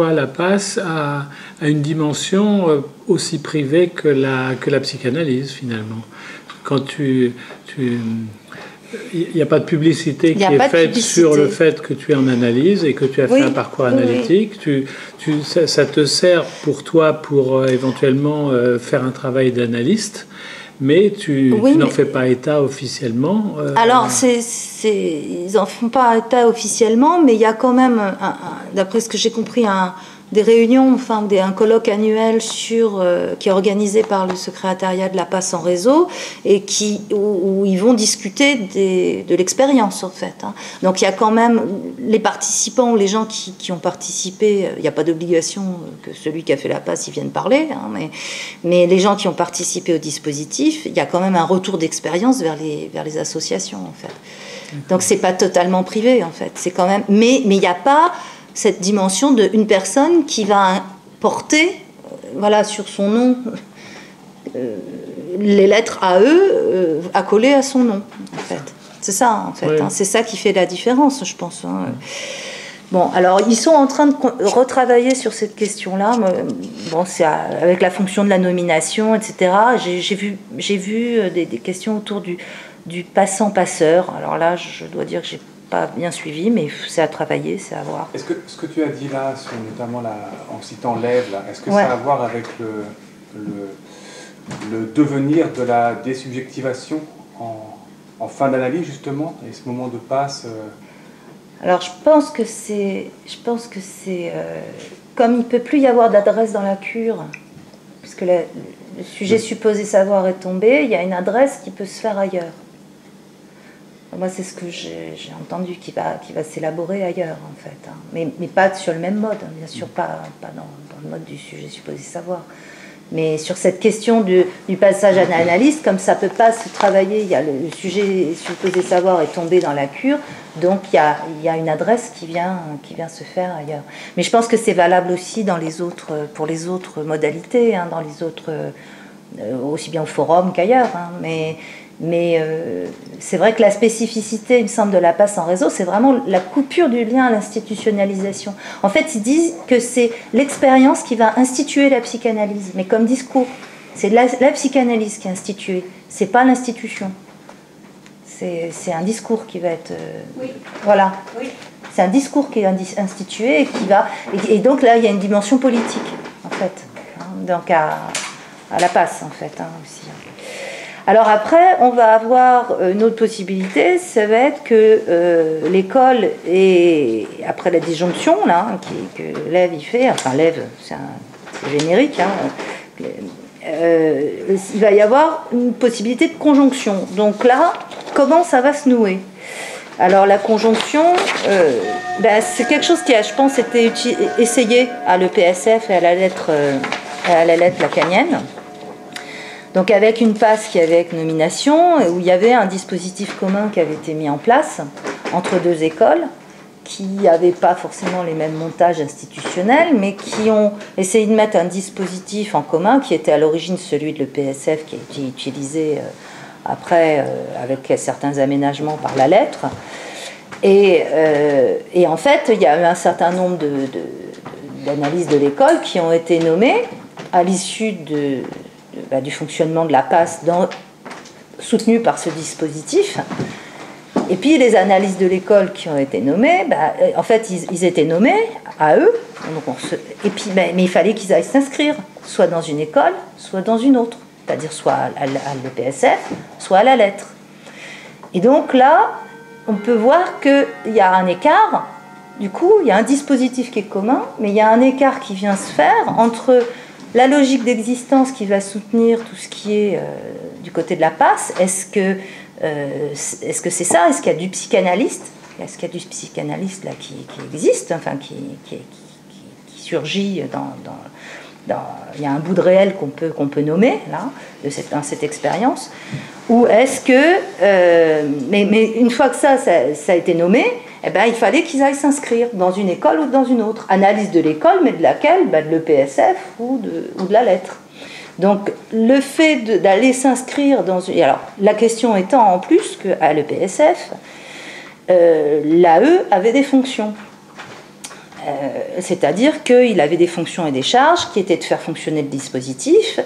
à la passe à une dimension aussi privée que la psychanalyse, finalement. Quand Il n'y a pas de publicité qui est faite sur le fait que tu es en analyse et que tu as fait un parcours analytique. Ça te sert pour toi pour éventuellement faire un travail d'analyste, mais tu n'en fais pas état officiellement. Alors, ils n'en font pas état officiellement, mais il y a quand même, d'après ce que j'ai compris, des réunions, enfin un colloque annuel qui est organisé par le secrétariat de la PAS en réseau et où ils vont discuter de l'expérience en fait. Donc il y a quand même les participants ou les gens qui ont participé, il n'y a pas d'obligation que celui qui a fait la PAS il vienne parler, mais les gens qui ont participé au dispositif, il y a quand même un retour d'expérience vers les associations en fait. Donc c'est pas totalement privé en fait, c'est quand même, mais il n'y a pas cette dimension d'une personne qui va porter sur son nom les lettres AE accolées à son nom en fait. C'est ça en fait, c'est ça qui fait la différence je pense. Bon, alors ils sont en train de retravailler sur cette question-là. Bon, c'est avec la fonction de la nomination, etc. J'ai vu des questions autour du passant-passeur. Alors là, je dois dire que j'ai pas bien suivi, mais c'est à travailler, c'est à voir. Est-ce que ce que tu as dit là, notamment en citant l'Ève, est-ce que ça a à voir avec le devenir de la désubjectivation en fin d'analyse justement, et ce moment de passe Alors je pense que c'est comme il ne peut plus y avoir d'adresse dans la cure, puisque le sujet supposé savoir est tombé, il y a une adresse qui peut se faire ailleurs. Moi, c'est ce que j'ai entendu qui va s'élaborer ailleurs, en fait. Mais pas sur le même mode, bien sûr, pas dans le mode du sujet supposé savoir. Mais sur cette question du passage à l'analyste, comme ça ne peut pas se travailler, il y a le sujet supposé savoir est tombé dans la cure, donc il y a une adresse qui vient se faire ailleurs. Mais je pense que c'est valable aussi pour les autres modalités, dans les autres, aussi bien au forum qu'ailleurs, mais c'est vrai que la spécificité, il me semble, de la PAS en réseau, c'est vraiment la coupure du lien à l'institutionnalisation. En fait, ils disent que c'est l'expérience qui va instituer la psychanalyse, mais comme discours. C'est la psychanalyse qui est instituée, c'est pas l'institution. C'est un discours qui va être... Voilà. Oui. C'est un discours qui est institué et qui va... Et donc là, il y a une dimension politique, en fait. Donc à la PAS, en fait, aussi. Alors après, on va avoir une autre possibilité, ça va être que l'école, après la disjonction, là, que l'Ève y fait, enfin l'Ève, c'est générique, il va y avoir une possibilité de conjonction. Donc là, comment ça va se nouer? Alors la conjonction, c'est quelque chose qui a, je pense, été essayé à l'EPSF et à la lettre lacanienne. Donc avec une PAS qui avait nomination, où il y avait un dispositif commun qui avait été mis en place entre deux écoles, qui n'avaient pas forcément les mêmes montages institutionnels, mais qui ont essayé de mettre un dispositif en commun, qui était à l'origine celui de l'EPSF, qui a été utilisé après avec certains aménagements par la lettre. Et en fait, il y a eu un certain nombre d'analyses de l'école qui ont été nommées à l'issue du fonctionnement de la PAS soutenue par ce dispositif. Et puis les analyses de l'école qui ont été nommées, en fait ils étaient nommés à eux, et puis, mais il fallait qu'ils aillent s'inscrire, soit dans une école, soit dans une autre, c'est-à-dire soit à l'EPSF, soit à la lettre. Et donc là, on peut voir qu'il y a un écart, du coup il y a un dispositif qui est commun, mais il y a un écart qui vient se faire entre la logique d'existence qui va soutenir tout ce qui est du côté de la PAS. Est-ce que c'est ça? Est-ce qu'il y a du psychanalyste? Est-ce qu'il y a du psychanalyste là qui existe, enfin qui surgit il y a un bout de réel qu'on peut nommer là dans cette expérience, ou est-ce que mais une fois que ça a été nommé, il fallait qu'ils aillent s'inscrire dans une école ou dans une autre. Analyse de l'école, mais de laquelle? De l'EPSF ou de la lettre. Donc, le fait d'aller s'inscrire dans une... Alors, la question étant en plus qu'à l'EPSF, l'AE avait des fonctions. C'est-à-dire qu'il avait des fonctions et des charges qui étaient de faire fonctionner le dispositif,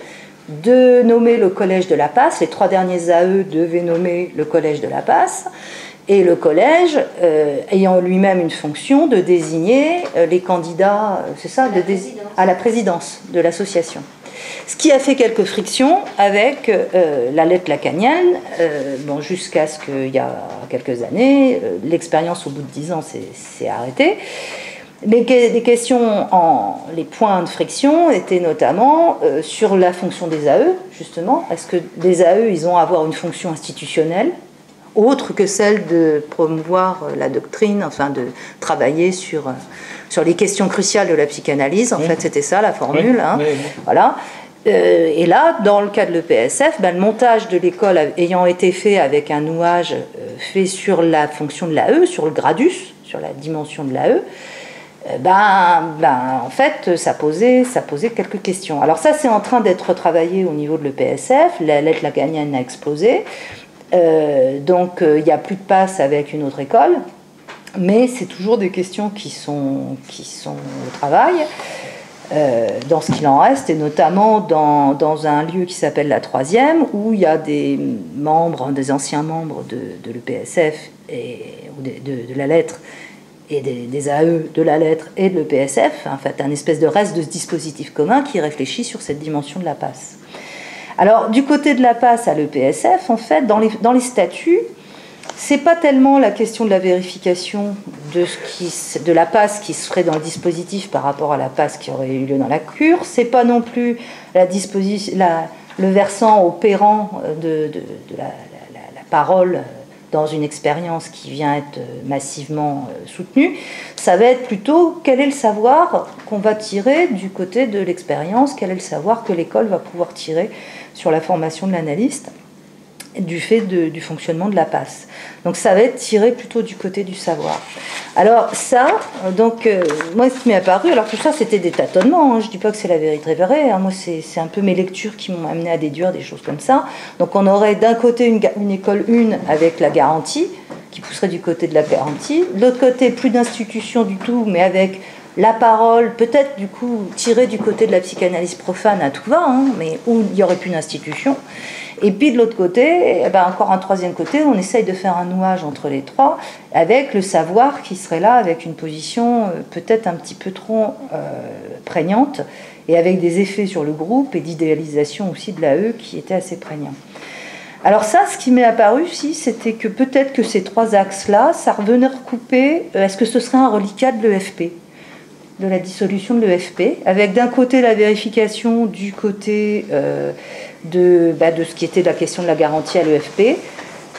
de nommer le collège de la PAS. Les 3 derniers AE devaient nommer le collège de la PAS. Et le collège, ayant lui-même une fonction de désigner les candidats, c'est ça, à la présidence de l'association. Ce qui a fait quelques frictions avec la lettre lacanienne, bon, jusqu'à ce qu'il y a quelques années, l'expérience au bout de 10 ans s'est arrêtée. Les points de friction étaient notamment sur la fonction des AE, justement. Est-ce que les AE, ils ont à avoir une fonction institutionnelle autre que celle de promouvoir la doctrine, enfin de travailler sur les questions cruciales de la psychanalyse. En fait, c'était ça la formule. Oui, hein. oui. Voilà. Et là, dans le cas de l'EPSF, le montage de l'école ayant été fait avec un nouage fait sur la fonction de l'AE, sur le gradus, sur la dimension de l'AE, en fait, ça posait quelques questions. Alors ça, c'est en train d'être retravaillé au niveau de l'EPSF. La lettre lacanienne a explosé. Donc, il n'y a plus de passe avec une autre école. Mais c'est toujours des questions qui sont au travail. Dans ce qu'il en reste, et notamment dans un lieu qui s'appelle la 3e, où il y a des anciens membres de l'EPSF ou de la lettre, et des AE de la lettre et de l'EPSF, en fait, un espèce de reste de ce dispositif commun qui réfléchit sur cette dimension de la passe. Alors, du côté de la passe à l'EPSF, en fait, dans les statuts, c'est pas tellement la question de la vérification de la passe qui se ferait dans le dispositif par rapport à la passe qui aurait eu lieu dans la cure, c'est pas non plus le versant opérant de la parole dans une expérience qui vient être massivement soutenue. Ça va être plutôt quel est le savoir qu'on va tirer du côté de l'expérience, quel est le savoir que l'école va pouvoir tirer sur la formation de l'analyste du fait du fonctionnement de la passe. Donc ça va être tiré plutôt du côté du savoir. Alors ça, moi ce qui m'est apparu, alors tout ça c'était des tâtonnements, hein, je ne dis pas que c'est la vérité vraie, hein, moi c'est un peu mes lectures qui m'ont amené à déduire des choses comme ça. Donc on aurait d'un côté une école 1 avec la garantie, qui pousserait du côté de la garantie, de l'autre côté plus d'institution du tout, mais avec la parole, peut-être du coup tirée du côté de la psychanalyse profane à tout va, hein, mais où il n'y aurait plus d'institution. Et puis de l'autre côté, encore un troisième côté, on essaye de faire un nouage entre les trois, avec le savoir qui serait là, avec une position peut-être un petit peu trop prégnante, et avec des effets sur le groupe et d'idéalisation aussi de l'AE qui étaient assez prégnants. Alors ça, ce qui m'est apparu aussi, c'était que peut-être que ces trois axes-là, ça revenait recouper, est-ce que ce serait un reliquat de l'EFP, de la dissolution de l'EFP, avec d'un côté la vérification du côté de ce qui était la question de la garantie à l'EFP,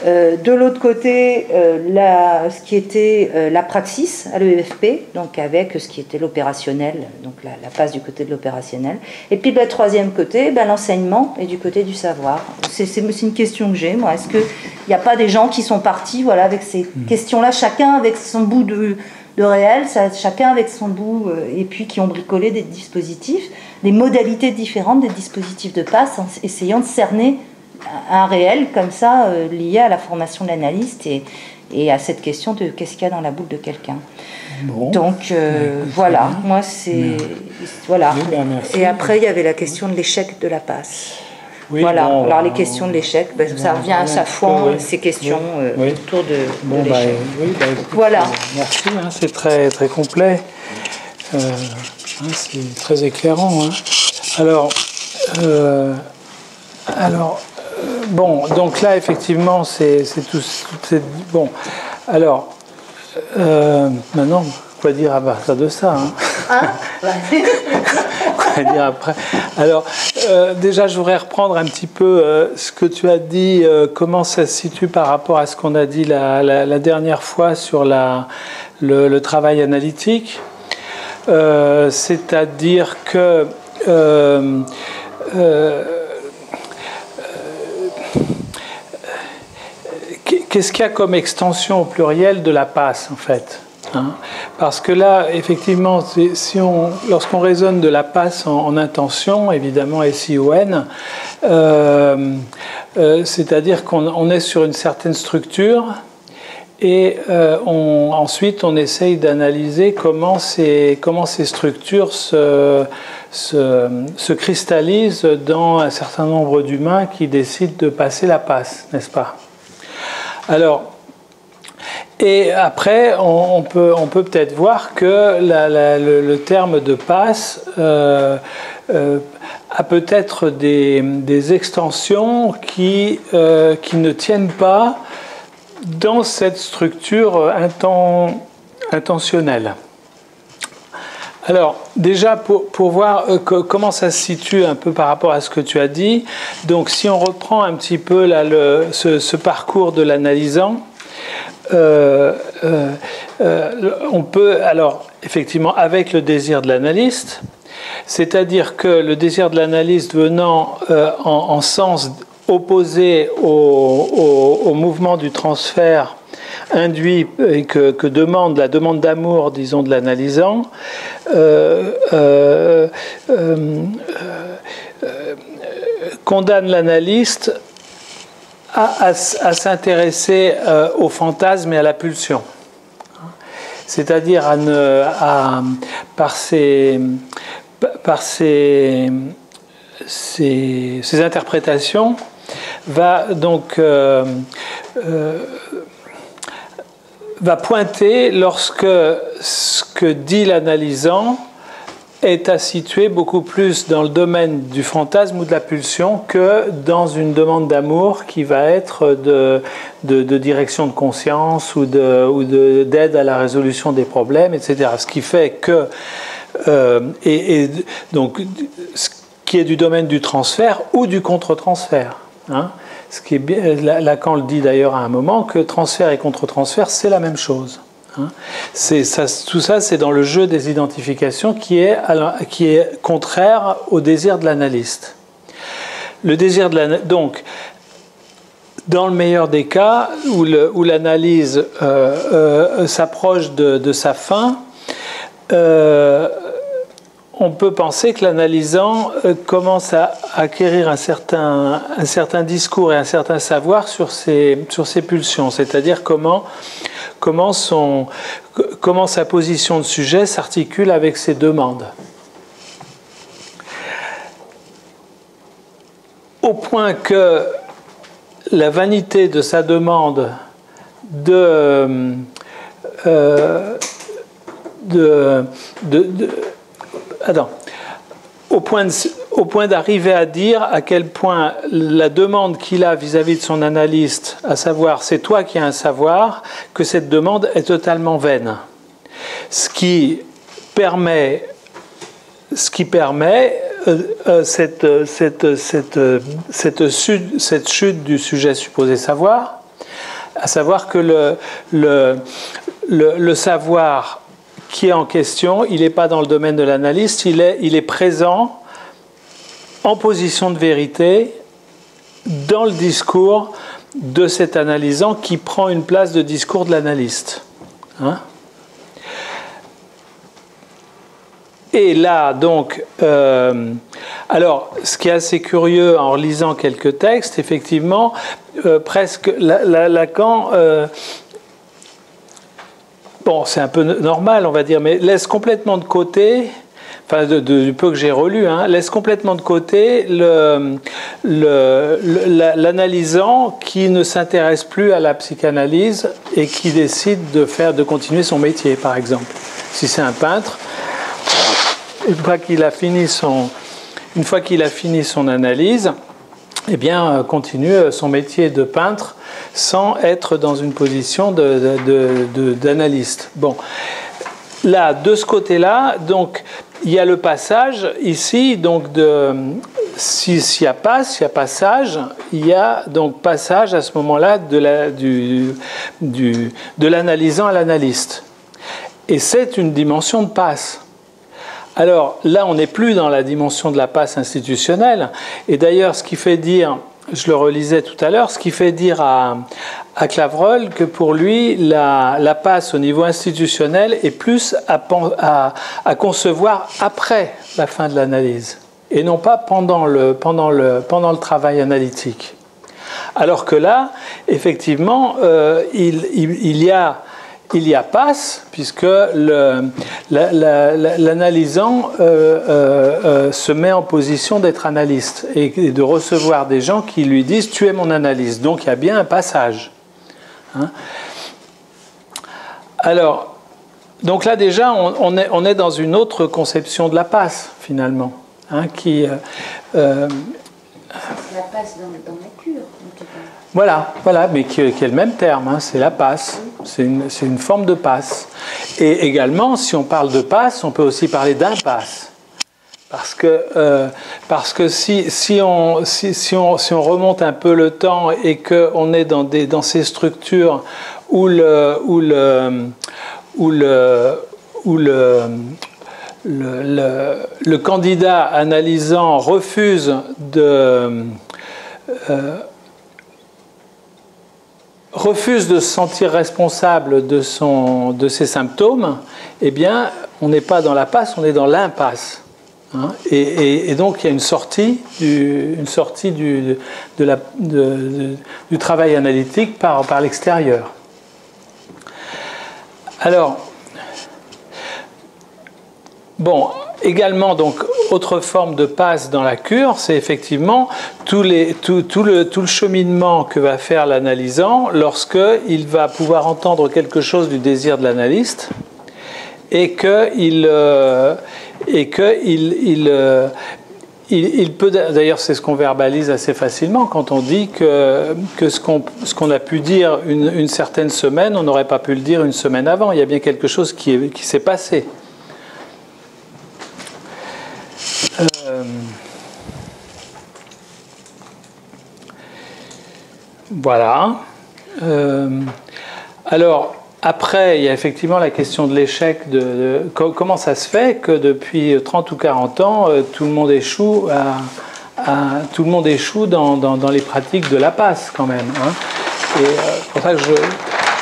de l'autre côté ce qui était la praxis à l'EFP, donc avec ce qui était l'opérationnel, donc la passe du côté de l'opérationnel, et puis de la troisième côté, l'enseignement et du côté du savoir. C'est une question que j'ai, moi. Est-ce qu'il n'y a pas des gens qui sont partis avec ces questions-là, chacun avec son bout de réel, chacun avec son bout, et puis qui ont bricolé des dispositifs, des modalités différentes des dispositifs de passe, en essayant de cerner un réel comme ça, lié à la formation de l'analyste et à cette question de qu'est-ce qu'il y a dans la boule de quelqu'un. Bon. Donc voilà, moi c'est... Voilà. Oui, et après il y avait la question de l'échec de la passe. Oui, voilà, bon, alors les questions de l'échec, ça revient à sa foi, ces questions autour de l'échec. Voilà. Merci, hein, c'est très, très complet. C'est très éclairant. Hein. Alors, bon, donc là, effectivement, c'est tout. Bon, alors, maintenant, quoi dire à partir de ça hein Quoi dire après. Alors, déjà, je voudrais reprendre un petit peu ce que tu as dit, comment ça se situe par rapport à ce qu'on a dit la dernière fois sur le travail analytique. C'est-à-dire que qu'est-ce qu'il y a comme extension au pluriel de la passe, en fait hein? Parce que là, effectivement, lorsqu'on raisonne de la passe en intention, évidemment SION, c'est-à-dire qu'on est sur une certaine structure, et ensuite on essaye d'analyser comment ces structures se cristallisent dans un certain nombre d'humains qui décident de passer la passe, n'est-ce pas? Alors, et après, on peut peut-être voir que le terme de passe a peut-être des extensions qui ne tiennent pas dans cette structure intentionnelle. Alors, déjà, pour voir comment ça se situe un peu par rapport à ce que tu as dit, donc si on reprend un petit peu là, ce parcours de l'analysant, on peut, alors, effectivement, avec le désir de l'analyste, c'est-à-dire que le désir de l'analyste venant en sens opposé au mouvement du transfert induit et que demande la demande d'amour, disons, de l'analysant, condamne l'analyste à s'intéresser au fantasme et à la pulsion. C'est-à-dire par ses interprétations, va donc va pointer lorsque ce que dit l'analysant est à situer beaucoup plus dans le domaine du fantasme ou de la pulsion que dans une demande d'amour qui va être de direction de conscience ou d'aide à la résolution des problèmes, etc. Ce qui fait que donc ce qui est du domaine du transfert ou du contre-transfert. Hein. Ce qui est bien, Lacan le dit d'ailleurs à un moment, que transfert et contre-transfert, c'est la même chose. Hein. Tout ça, c'est dans le jeu des identifications qui est contraire au désir de l'analyste. Le désir de donc, dans le meilleur des cas, où l'analyse s'approche de sa fin, on peut penser que l'analysant commence à acquérir un certain discours et un certain savoir sur ses pulsions, c'est-à-dire comment sa position de sujet s'articule avec ses demandes. Au point que la vanité de sa demande au point d'arriver à dire à quel point la demande qu'il a vis-à-vis de son analyste, à savoir c'est toi qui as un savoir, que cette demande est totalement vaine. Ce qui permet cette chute du sujet supposé savoir, à savoir que le savoir qui est en question, il n'est pas dans le domaine de l'analyste, il est présent en position de vérité dans le discours de cet analysant qui prend une place de discours de l'analyste. Hein? Et là, donc, alors, ce qui est assez curieux en relisant quelques textes, effectivement, presque Lacan... bon, c'est un peu normal, on va dire, mais laisse complètement de côté, enfin, du peu que j'ai relu, hein, laisse complètement de côté l'analysant qui ne s'intéresse plus à la psychanalyse et qui décide de continuer son métier, par exemple. Si c'est un peintre, une fois qu'il a fini son analyse, eh bien, continue son métier de peintre sans être dans une position d'analyste. Bon, là, de ce côté-là, donc, il y a le passage ici, donc, s'il y a passage, il y a donc passage à ce moment-là de l'analysant à l'analyste. Et c'est une dimension de passe. Alors là, on n'est plus dans la dimension de la passe institutionnelle. Et d'ailleurs, ce qui fait dire, je le relisais tout à l'heure, ce qui fait dire à Clavreul que pour lui, la passe au niveau institutionnel est plus à concevoir après la fin de l'analyse, et non pas pendant le travail analytique. Alors que là, effectivement, il y a passe, puisque l'analysant se met en position d'être analyste et de recevoir des gens qui lui disent « tu es mon analyste ». Donc il y a bien un passage. Hein? Alors, donc là déjà, on est dans une autre conception de la passe, finalement. Hein, qui, la passe dans la cure, en tout cas. Voilà, mais qui est le même terme, hein, c'est la passe. C'est une forme de passe. Et également, si on parle de passe, on peut aussi parler d'impasse. Parce que si on remonte un peu le temps et qu'on est dans ces structures où le candidat analysant refuse de se sentir responsable de ses symptômes, eh bien, on n'est pas dans la passe, on est dans l'impasse. Hein, et donc, il y a une sortie du travail analytique par l'extérieur. Alors, bon, également, donc, autre forme de passe dans la cure, c'est effectivement tout le cheminement que va faire l'analysant lorsqu'il va pouvoir entendre quelque chose du désir de l'analyste et qu'il peut, d'ailleurs c'est ce qu'on verbalise assez facilement quand on dit que ce qu'on a pu dire une certaine semaine, on n'aurait pas pu le dire une semaine avant. Il y a bien quelque chose qui s'est passé. Voilà. Alors, après, il y a effectivement la question de l'échec. Comment ça se fait que depuis 30 ou 40 ans, tout le monde échoue dans les pratiques de la passe, quand même. Hein. Et c'est pour ça que je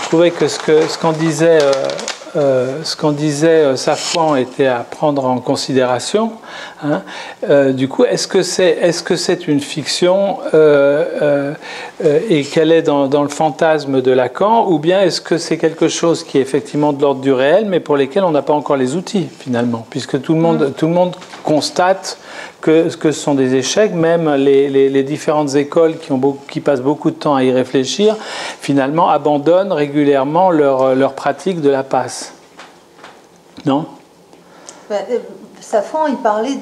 trouvais que ce qu'en disait Safouan était à prendre en considération. Hein. Du coup, est-ce que c'est une fiction et qu'elle est dans le fantasme de Lacan, ou bien est-ce que c'est quelque chose qui est effectivement de l'ordre du réel, mais pour lesquels on n'a pas encore les outils finalement, puisque tout le monde constate que ce sont des échecs, même les différentes écoles qui passent beaucoup de temps à y réfléchir, finalement abandonnent régulièrement leur pratique de la passe. Non ? Safran, il parlait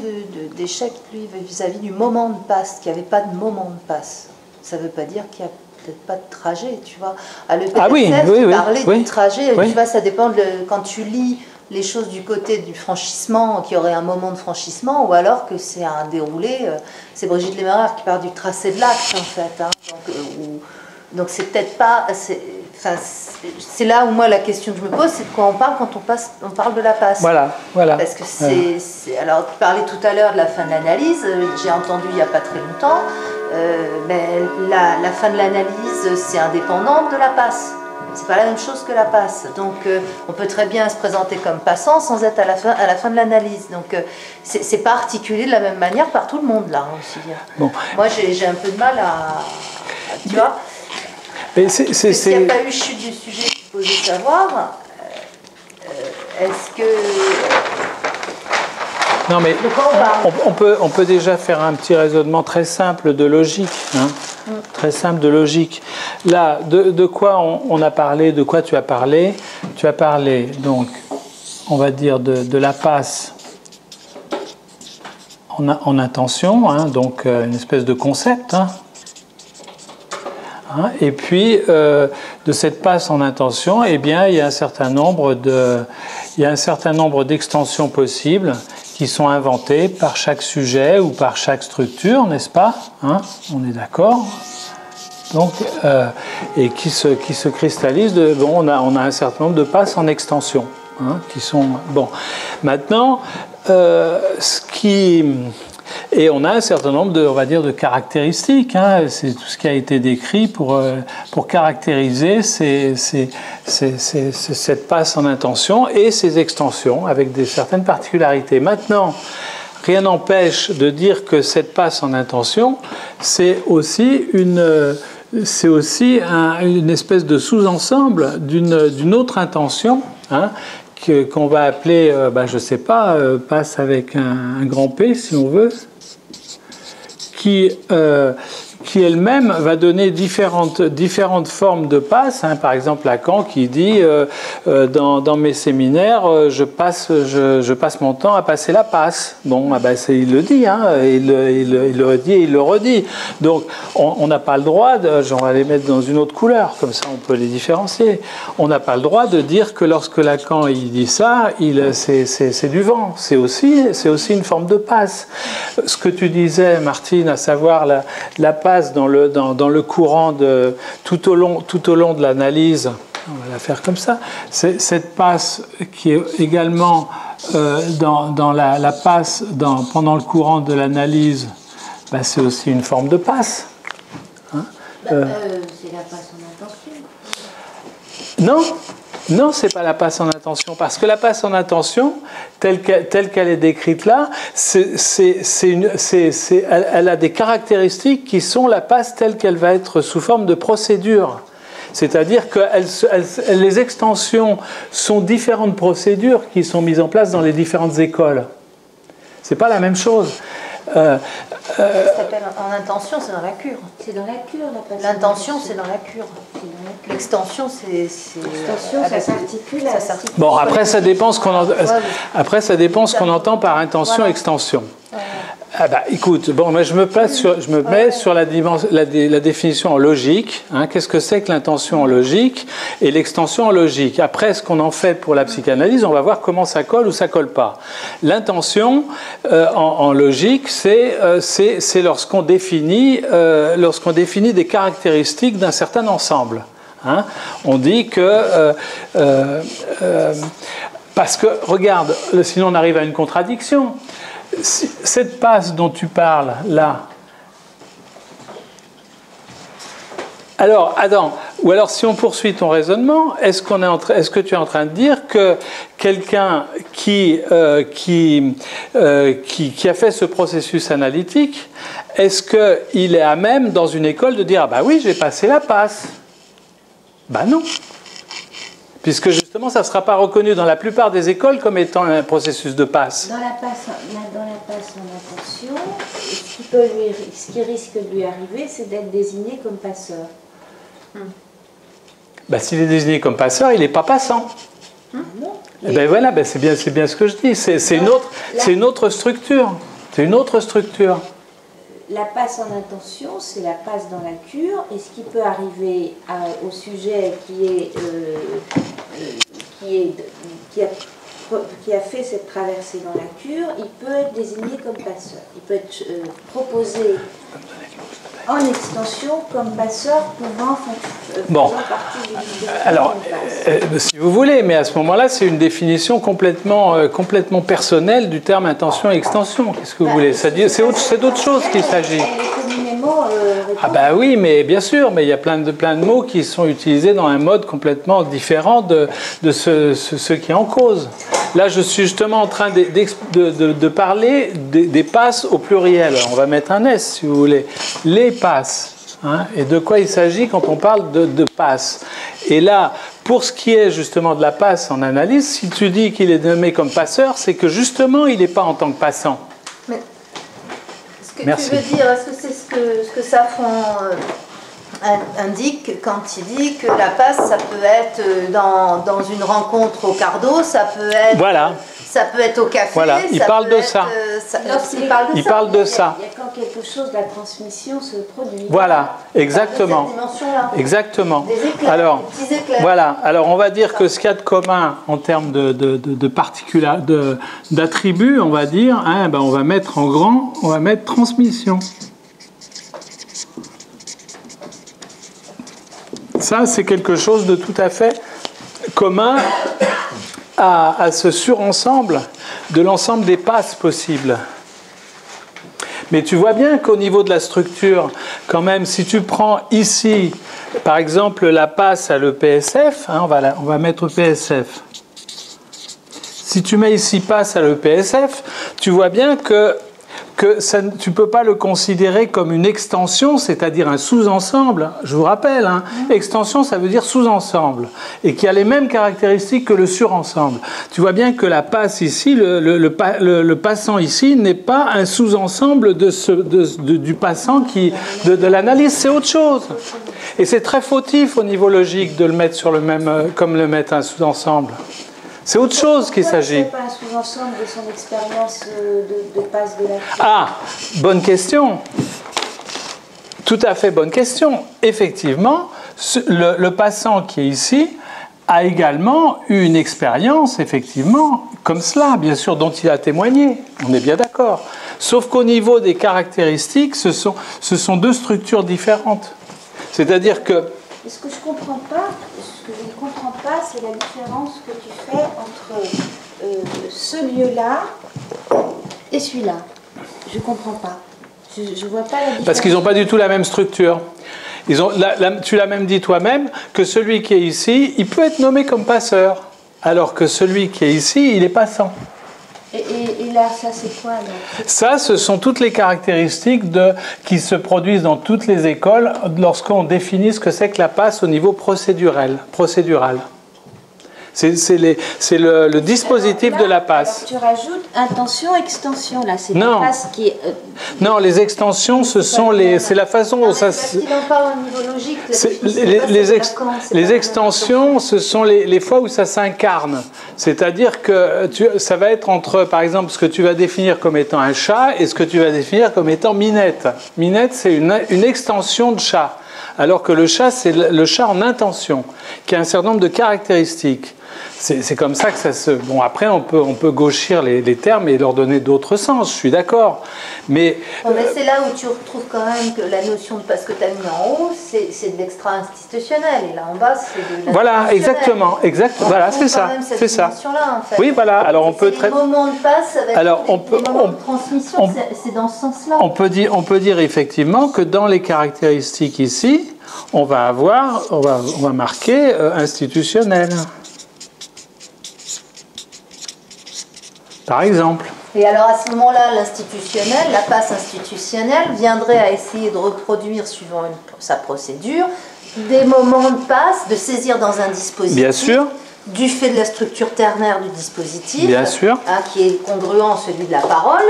d'échec, lui, vis-à-vis du moment de passe, qu'il n'y avait pas de moment de passe. Ça ne veut pas dire qu'il n'y a peut-être pas de trajet, tu vois. À l'EPSF, il parlait du trajet, tu vois, ça dépend quand tu lis les choses du côté du franchissement, qu'il y aurait un moment de franchissement, ou alors que c'est un déroulé. C'est Brigitte Lemerard qui parle du tracé de l'acte, en fait. Hein. Donc c'est peut-être pas... C'est là où moi la question que je me pose, c'est de quoi on parle quand on parle de la passe. Voilà. Parce que alors tu parlais tout à l'heure de la fin de l'analyse, j'ai entendu il n'y a pas très longtemps, mais la fin de l'analyse c'est indépendant de la passe. C'est pas la même chose que la passe. Donc on peut très bien se présenter comme passant sans être à la fin de l'analyse. Donc c'est pas articulé de la même manière par tout le monde là aussi. Bon. Moi j'ai un peu de mal à tu vois. S'il n'y a pas eu chute du sujet qu'il faut savoir, est-ce que... Non mais on peut déjà faire un petit raisonnement très simple de logique, hein, très simple de logique. Là, de quoi on a parlé, de quoi tu as parlé? Tu as parlé, donc, on va dire de la passe en intention, hein, donc une espèce de concept, hein. Et puis, de cette passe en intention, eh bien, il y a un certain nombre d'extensions possibles qui sont inventées par chaque sujet ou par chaque structure, n'est-ce pas, hein? On est d'accord. Donc, et qui se cristallisent. On a un certain nombre de passes en extension, hein, qui sont bon. Maintenant, et on a un certain nombre de caractéristiques. Hein, c'est tout ce qui a été décrit pour caractériser cette passe en intention et ces extensions avec certaines particularités. Maintenant, rien n'empêche de dire que cette passe en intention, c'est aussi une c'est aussi une espèce de sous-ensemble d'une autre intention, hein, qu'on va appeler, je ne sais pas, passe avec un grand P si on veut, qui elle-même va donner différentes formes de passe. Hein. Par exemple, Lacan qui dit dans mes séminaires, je passe mon temps à passer la passe. Bon, il le dit, hein, il le redit et il le redit. Donc, on n'a pas le droit, on va les mettre dans une autre couleur, comme ça on peut les différencier. On n'a pas le droit de dire que lorsque Lacan il dit ça, c'est du vent. C'est aussi une forme de passe. Ce que tu disais, Martine, à savoir la passe dans le courant tout au long de l'analyse, on va la faire comme ça, cette passe qui est également dans la passe pendant le courant de l'analyse, c'est aussi une forme de passe. Hein, c'est la passe en intention. Non, c'est pas la passe en intention, parce que la passe en intention, telle qu'elle est décrite là, elle a des caractéristiques qui sont la passe telle qu'elle va être sous forme de procédure. C'est-à-dire que les extensions sont différentes procédures qui sont mises en place dans les différentes écoles. C'est pas la même chose. Ça s'appelle en intention, c'est dans la cure. C'est dans la cure, la passe. L'intention, c'est dans la cure. L'extension, c'est. L'extension, ça s'articule. Bon, après, ça dépend ce qu'on entend par intention, extension. Écoute, moi je me mets sur la définition en logique. Hein, qu'est-ce que c'est que l'intention en logique et l'extension en logique? Après, ce qu'on en fait pour la psychanalyse, on va voir comment ça colle ou ça colle pas. L'intention en logique, c'est lorsqu'on définit des caractéristiques d'un certain ensemble. Hein, on dit que parce que regarde, sinon on arrive à une contradiction. Cette passe dont tu parles là, alors Adam, ou alors si on poursuit ton raisonnement, est-ce que tu es en train de dire que quelqu'un qui a fait ce processus analytique, est-ce qu'il est à même dans une école de dire oui, j'ai passé la passe? Non. Puisque justement, ça ne sera pas reconnu dans la plupart des écoles comme étant un processus de passe. Dans la passe en intention, ce qui risque de lui arriver, c'est d'être désigné comme passeur. S'il est désigné comme passeur, il n'est pas passant. Non. Voilà, c'est bien ce que je dis. C'est une autre structure. C'est une autre structure. La passe en intention, c'est la passe dans la cure, et ce qui peut arriver au sujet qui a fait cette traversée dans la cure, il peut être désigné comme passeur. Il peut être proposé en extension comme passeur pouvant faire partie du alors, si vous voulez, mais à ce moment-là, c'est une définition complètement personnelle du terme intention et extension. Qu'est-ce que vous voulez? C'est d'autre chose qu'il s'agit. Oui, mais bien sûr, mais il y a plein de mots qui sont utilisés dans un mode complètement différent de ce qui est en cause. Là, je suis justement en train de parler des passes au pluriel. On va mettre un S, si vous voulez. Les passes. Hein, et de quoi il s'agit quand on parle de passe. Et là, pour ce qui est justement de la passe en analyse, si tu dis qu'il est nommé comme passeur, c'est que justement, il n'est pas en tant que passant. Mais ce que tu veux dire, est-ce que c'est ce que Safran indique quand il dit que la passe, ça peut être dans une rencontre au Cardo, ça peut être... Voilà. Ça peut être au café. Voilà, il parle de ça. Il parle de ça. Il y a quand quelque chose, la transmission se produit. Voilà, exactement. Exactement. Alors, voilà. Alors, on va dire que ce qu'il y a de commun en termes d'attributs, on va dire, on va mettre en grand, on va mettre transmission. Ça, c'est quelque chose de tout à fait commun à ce surensemble de l'ensemble des passes possibles. Mais tu vois bien qu'au niveau de la structure, quand même, si tu prends ici, par exemple, la passe à l'EPSF, on va mettre EPSF. Si tu mets ici passe à l'EPSF, tu vois bien que que tu ne peux pas le considérer comme une extension, c'est-à-dire un sous-ensemble. Je vous rappelle, hein, extension, ça veut dire sous-ensemble, et qui a les mêmes caractéristiques que le surensemble. Tu vois bien que la passe ici, le passant ici, n'est pas un sous-ensemble du passant de l'analyse, c'est autre chose. Et c'est très fautif au niveau logique de le mettre sur le même, comme le mettre un sous-ensemble. C'est autre chose qu'il s'agit. Pourquoi ce n'est pas un sous-ensemble de son expérience de passe de la vie? Ah, bonne question. Tout à fait bonne question. Effectivement, le passant qui est ici a également eu une expérience, effectivement, comme cela, bien sûr, dont il a témoigné. On est bien d'accord. Sauf qu'au niveau des caractéristiques, ce sont deux structures différentes. C'est-à-dire que... Ce que je ne comprends pas, c'est la différence que tu fais entre ce lieu-là et celui-là. Je ne comprends pas. Je ne vois pas la différence. Parce qu'ils n'ont pas du tout la même structure. Tu l'as même dit toi-même, que celui qui est ici, il peut être nommé comme passeur, alors que celui qui est ici, il est passant. Et là, ça c'est quoi alors? Ça, ce sont toutes les caractéristiques qui se produisent dans toutes les écoles lorsqu'on définit ce que c'est que la passe au niveau procédural. C'est le dispositif alors là, de la passe. Alors tu rajoutes intention, extension, là. C'est la passe qui est... non, les extensions, c'est la façon dont ça... Parce qu'il en parle au niveau logique. Les extensions, ce sont les fois où ça s'incarne. C'est-à-dire que ça va être entre, par exemple, ce que tu vas définir comme étant un chat et ce que tu vas définir comme étant Minette. Minette, c'est une extension de chat. Alors que le chat, c'est le chat en intention, qui a un certain nombre de caractéristiques. C'est comme ça que ça se... Bon, après, on peut gauchir les termes et leur donner d'autres sens, je suis d'accord. Mais c'est là où tu retrouves quand même que la notion de passe que tu as mis en haut, c'est de l'extra-institutionnel. Et là en bas, c'est de voilà, exactement. Voilà, c'est ça. C'est ça. En fait. Oui, voilà. Alors on peut les moments de passe avec alors, les moments de transmission, c'est dans ce sens-là. On peut dire effectivement que dans les caractéristiques ici, on va marquer institutionnel. Par exemple. Et alors à ce moment-là, l'institutionnel, la passe institutionnelle, viendrait à essayer de reproduire, suivant sa procédure, des moments de passe, de saisir dans un dispositif. Bien sûr. Du fait de la structure ternaire du dispositif. Bien sûr. Qui est congruent à celui de la parole,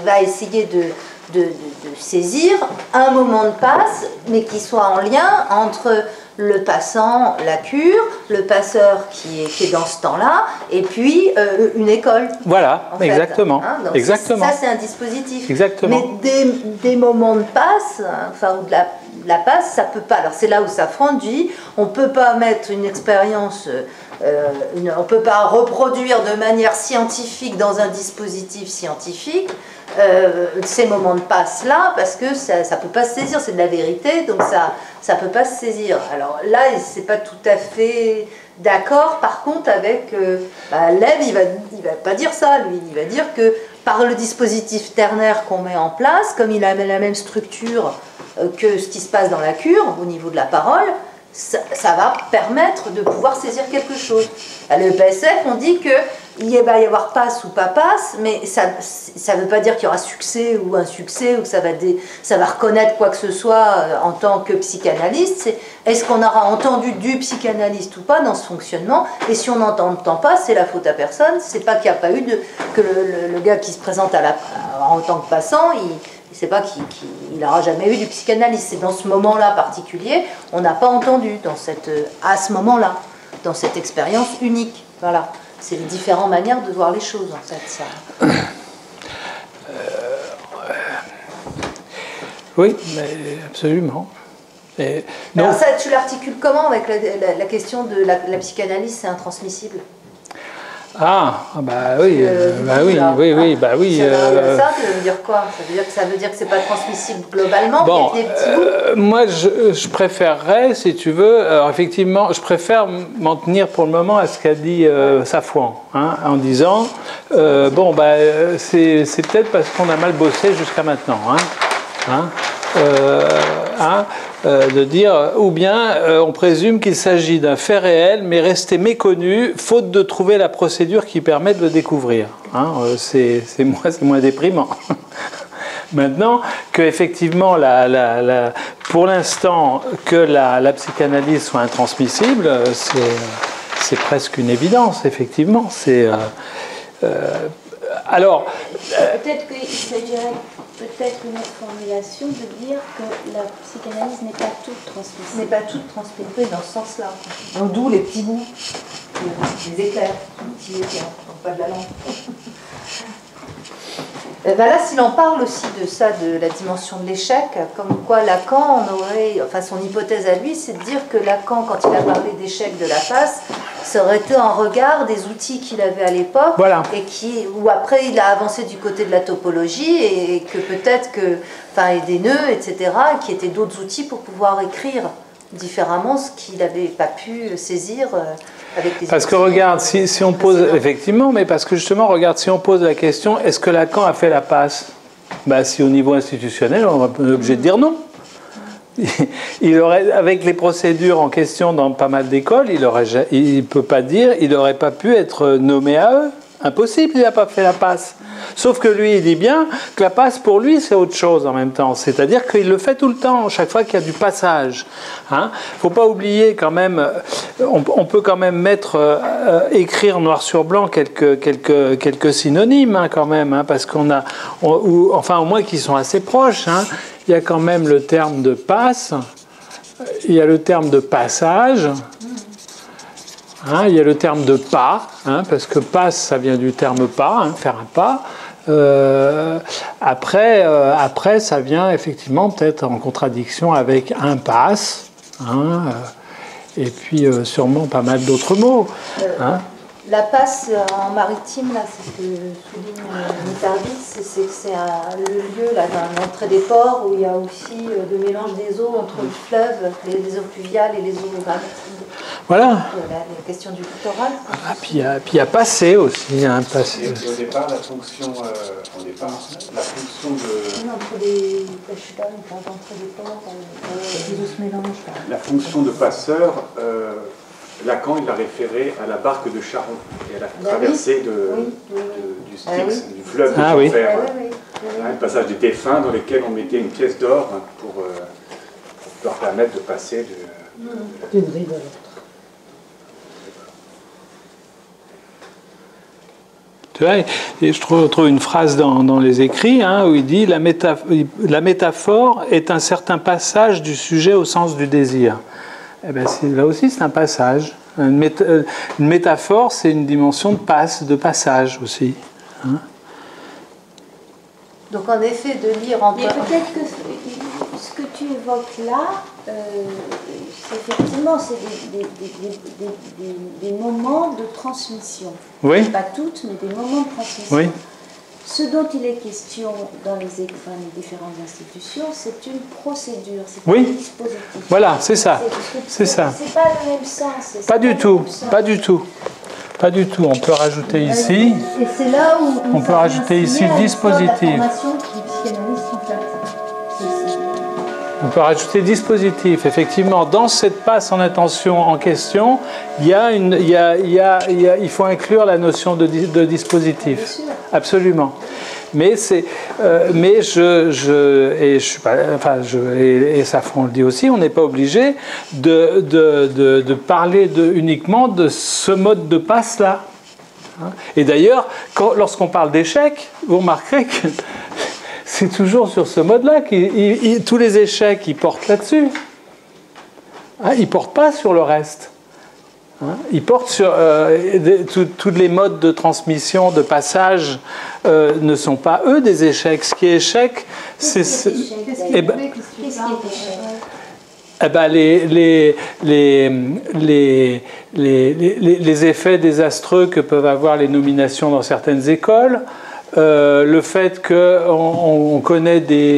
va essayer de saisir un moment de passe, mais qui soit en lien entre le passant, la cure, le passeur qui est dans ce temps-là, et puis une école. Voilà, exactement. Donc exactement. Ça, c'est un dispositif. Exactement. Mais des moments de passe, ou de la passe, ça peut pas. Alors c'est là où ça dit, on peut pas mettre une expérience, on peut pas reproduire de manière scientifique dans un dispositif scientifique ces moments de passe là, parce que ça ne peut pas se saisir, c'est de la vérité, donc ça ne peut pas se saisir. Alors là, c'est pas tout à fait d'accord, par contre, avec Lev, il va pas dire ça, lui, il va dire que par le dispositif ternaire qu'on met en place, comme il a la même structure que ce qui se passe dans la cure, au niveau de la parole, ça va permettre de pouvoir saisir quelque chose. À l'EPSF, on dit qu'il va y avoir passe ou pas passe, mais ça ne veut pas dire qu'il y aura succès ou insuccès, ou que ça va reconnaître quoi que ce soit en tant que psychanalyste. Est-ce qu'on aura entendu du psychanalyste ou pas dans ce fonctionnement? Et si on n'entend pas, c'est la faute à personne. C'est pas qu'il n'y a pas eu que le gars qui se présente en tant que passant, c'est pas qu'il n'aura jamais eu du psychanalyste. C'est dans ce moment-là particulier, on n'a pas entendu à ce moment-là, dans cette expérience unique. Voilà. C'est les différentes manières de voir les choses, en fait, ça. Oui, absolument. Alors ça, tu l'articules comment avec la question de la psychanalyse, c'est intransmissible? Bah oui, oui. Ça veut dire quoi? Ça veut dire que c'est pas transmissible globalement, bon, qu'il y a des petits bouts? Moi, je préférerais, si tu veux, effectivement, je préfère m'en tenir pour le moment à ce qu'a dit Safouan, en disant, c'est peut-être parce qu'on a mal bossé jusqu'à maintenant, de dire, ou bien on présume qu'il s'agit d'un fait réel mais resté méconnu faute de trouver la procédure qui permet de le découvrir. C'est moins déprimant. Maintenant, qu'effectivement, pour l'instant, que la psychanalyse soit intransmissible, c'est presque une évidence, effectivement. Alors... peut-être qu'il s'agirait peut-être une autre formulation de dire que la psychanalyse n'est pas toute transmissible. N'est pas toute transmissible, oui, dans ce sens-là. Donc d'où les petits bouts, les éclairs, les petits éclairs, pas de la lampe. Ben là, s'il en parle aussi de ça, de la dimension de l'échec, comme quoi Lacan son hypothèse à lui, c'est de dire que Lacan, quand il a parlé d'échec de la passe, ça aurait été en regard des outils qu'il avait à l'époque, voilà. Et où après il a avancé du côté de la topologie, et que peut-être et des nœuds, etc., qui étaient d'autres outils pour pouvoir écrire différemment ce qu'il n'avait pas pu saisir avec les Parce que regarde, si on pose, effectivement, mais parce que justement, regarde, si on pose la question, est-ce que Lacan a fait la passe? Si au niveau institutionnel, on est obligé de dire non. Il aurait, avec les procédures en question dans pas mal d'écoles, il peut pas dire, il n'aurait pas pu être nommé à eux. Impossible, il n'a pas fait la passe. Sauf que lui, il dit bien que la passe, pour lui, c'est autre chose en même temps. C'est-à-dire qu'il le fait tout le temps, chaque fois qu'il y a du passage. Il ne faut pas oublier quand même, on peut quand même écrire noir sur blanc quelques synonymes quand même, parce qu'on a, enfin au moins qui sont assez proches. Il y a quand même le terme de passe, il y a le terme de passage. Il y a le terme de pas, parce que passe, ça vient du terme pas, faire un pas. Après, ça vient effectivement peut-être en contradiction avec impasse, et puis sûrement pas mal d'autres mots. La passe en maritime, là, c'est ce que souligne Mitardis, c'est que c'est le lieu là, d'entrée des ports où il y a aussi le mélange des eaux entre le fleuve, les eaux pluviales et les eaux maritimes. Voilà. La question du littoral. Puis il y a passé aussi. Passé. Et au départ, la fonction de... Entre des... Je sais pas, d'entrée des ports, les eaux se mélangent. La fonction de passeur... Lacan, il l'a référé à la barque de Charon et à la traversée du Styx, du fleuve de l'enfer. Le passage des défunts dans lesquels on mettait une pièce d'or pour leur permettre de passer d'une rive à l'autre. Tu vois, et je trouve une phrase dans les écrits où il dit la métaphore est un certain passage du sujet au sens du désir. Là aussi, c'est un passage. Une métaphore, c'est une dimension de passage aussi. Donc, en effet, de lire en... Mais peut-être que ce que tu évoques là, effectivement, c'est des moments de transmission. Oui. Pas toutes, mais des moments de transmission. Oui. Ce dont il est question dans les différentes institutions, c'est une procédure, c'est un dispositif. Voilà, c'est ça. C'est ça. C'est pas le même sens. Pas du tout. Pas du tout. Pas du tout. On peut rajouter ici. Et c'est là où on peut rajouter ici dispositif. On peut rajouter dispositif. Effectivement, dans cette passe en attention en question, il faut inclure la notion de dispositif. Absolument. Mais c'est, et Safran le dit aussi, on n'est pas obligé de parler uniquement de ce mode de passe là. Et d'ailleurs, lorsqu'on parle d'échec, vous remarquerez que c'est toujours sur ce mode-là que tous les échecs, ils portent là-dessus. Ils ne portent pas sur le reste. Ils portent sur... tous les modes de transmission, de passage, ne sont pas, eux, des échecs. Ce qui est échec, c'est... les effets désastreux que peuvent avoir les nominations dans certaines écoles, le fait qu'on connaît des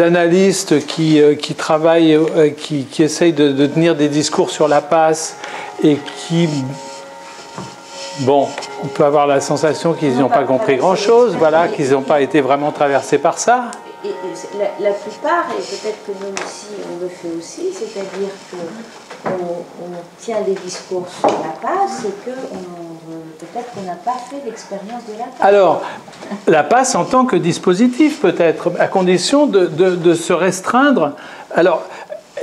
analystes qui travaillent, qui essayent de tenir des discours sur la passe et qui... Bon, on peut avoir la sensation qu'ils n'ont pas compris grand-chose, voilà, qu'ils n'ont pas été vraiment traversés par ça. Et la plupart, et peut-être que nous aussi, on le fait aussi, c'est-à-dire qu'on tient des discours sur la passe et qu'on peut-être qu'on n'a pas fait l'expérience de la passe. Alors, la passe en tant que dispositif peut-être, à condition de se restreindre. Alors,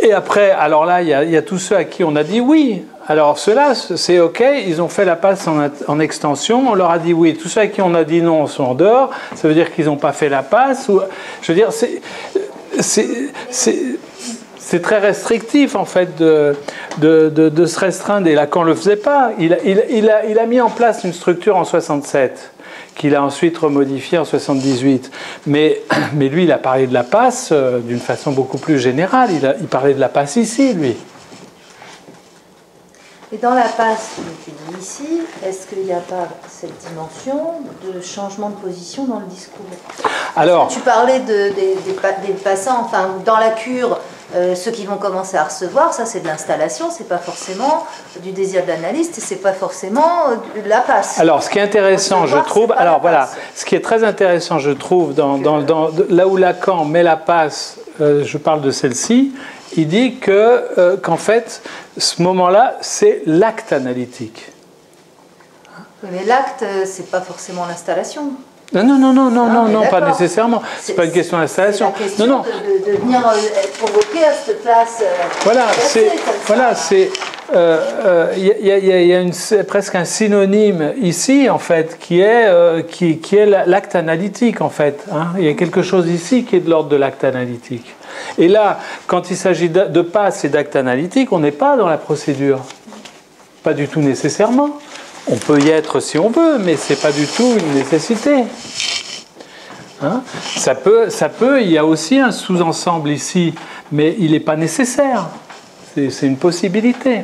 et après, alors là, il y a tous ceux à qui on a dit oui. Alors ceux-là, c'est OK, ils ont fait la passe en extension, on leur a dit oui. Tous ceux à qui on a dit non sont en dehors, ça veut dire qu'ils n'ont pas fait la passe. Ou, je veux dire, c'est très restrictif en fait de se restreindre. Et Lacan ne le faisait pas. Il a mis en place une structure en 67 qu'il a ensuite remodifiée en 78. Mais lui, il a parlé de la passe d'une façon beaucoup plus générale. Il parlait de la passe ici, lui. Et dans la passe qui est dit ici, est-ce qu'il n'y a pas cette dimension de changement de position dans le discours? Alors, tu parlais des passants, enfin, dans la cure, ceux qui vont commencer à recevoir, ça c'est de l'installation, c'est pas forcément du désir de l'analyste, c'est pas forcément de la passe. Alors, ce qui est intéressant, je trouve, alors voilà, ce qui est très intéressant, je trouve, là où Lacan met la passe, je parle de celle-ci, il dit qu'en fait, ce moment-là, c'est l'acte analytique. Mais l'acte, c'est pas forcément l'installation. Non, pas nécessairement. C'est pas une question d'installation. C'est la question de venir être convoqué à cette place. Il y a presque un synonyme ici, en fait, qui est l'acte analytique, en fait. Hein. Il y a quelque chose ici qui est de l'ordre de l'acte analytique. Et là, quand il s'agit de passe et d'acte analytique, on n'est pas dans la procédure. Pas du tout nécessairement. On peut y être si on veut, mais ce n'est pas du tout une nécessité. Hein? Ça peut, il y a aussi un sous-ensemble ici, mais il n'est pas nécessaire. C'est une possibilité.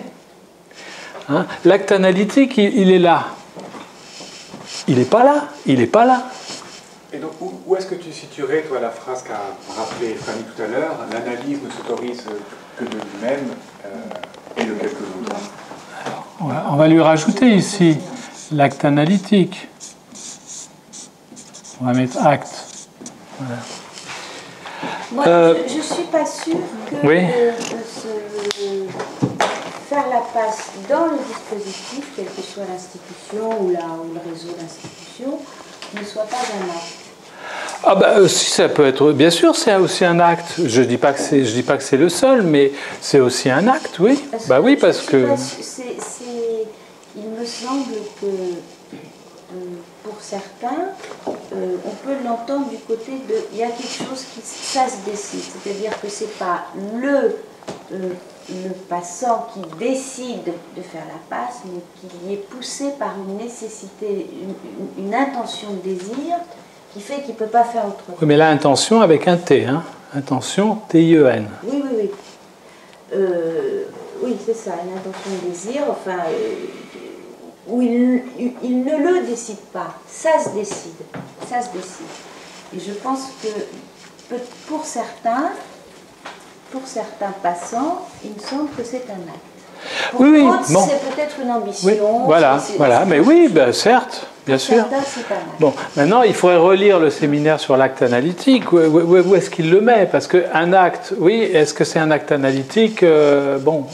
Hein? L'acte analytique, il est là. Il n'est pas là. Il n'est pas là. Et donc, où est-ce que tu situerais, toi, la phrase qu'a rappelée Fanny tout à l'heure, l'analyse ne s'autorise que de lui-même et de quelques autres? On va lui rajouter ici l'acte analytique. On va mettre acte. Voilà. Moi, je ne suis pas sûre que oui. Faire la passe dans le dispositif, quelle que soit l'institution ou le réseau d'institutions, ne soit pas un acte. Ah bah, si, ça peut être, bien sûr, c'est aussi un acte. Je dis pas que c'est le seul, mais c'est aussi un acte, oui. Bah oui, parce que il me semble que pour certains, on peut l'entendre du côté de, il y a quelque chose qui ça se décide, c'est-à-dire que c'est pas le passant qui décide de faire la passe, mais qui est poussé par une nécessité, une intention de désir qui fait qu'il ne peut pas faire autrement. Oui, mais là, intention avec un T, hein. Intention, T-I-E-N. Oui. Oui, c'est ça, une intention de désir, enfin, où il ne le décide pas, ça se décide. Et je pense que pour certains passants, il me semble que c'est un acte. Pour d'autres, bon. C'est peut-être une ambition. Oui, voilà, mais oui, ben, certes, bien sûr. Bon, maintenant, il faudrait relire le séminaire sur l'acte analytique. Où est-ce qu'il le met? Parce qu'un acte, oui, est-ce que c'est un acte analytique? Bon.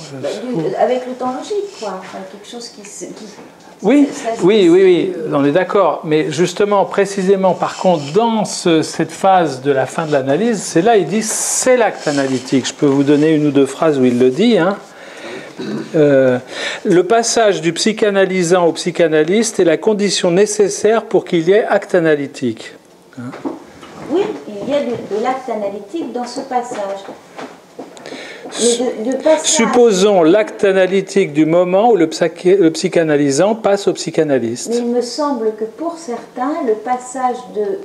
Avec le temps logique, quoi. Enfin, quelque chose qui oui, on est d'accord. Mais justement, précisément, par contre, dans cette phase de la fin de l'analyse, c'est là, il dit, c'est l'acte analytique. Je peux vous donner une ou deux phrases où il le dit, hein. Le passage du psychanalysant au psychanalyste est la condition nécessaire pour qu'il y ait acte analytique. Oui, il y a de l'acte analytique dans ce passage. Supposons l'acte analytique du moment où le psychanalysant passe au psychanalyste. Mais il me semble que pour certains, le passage de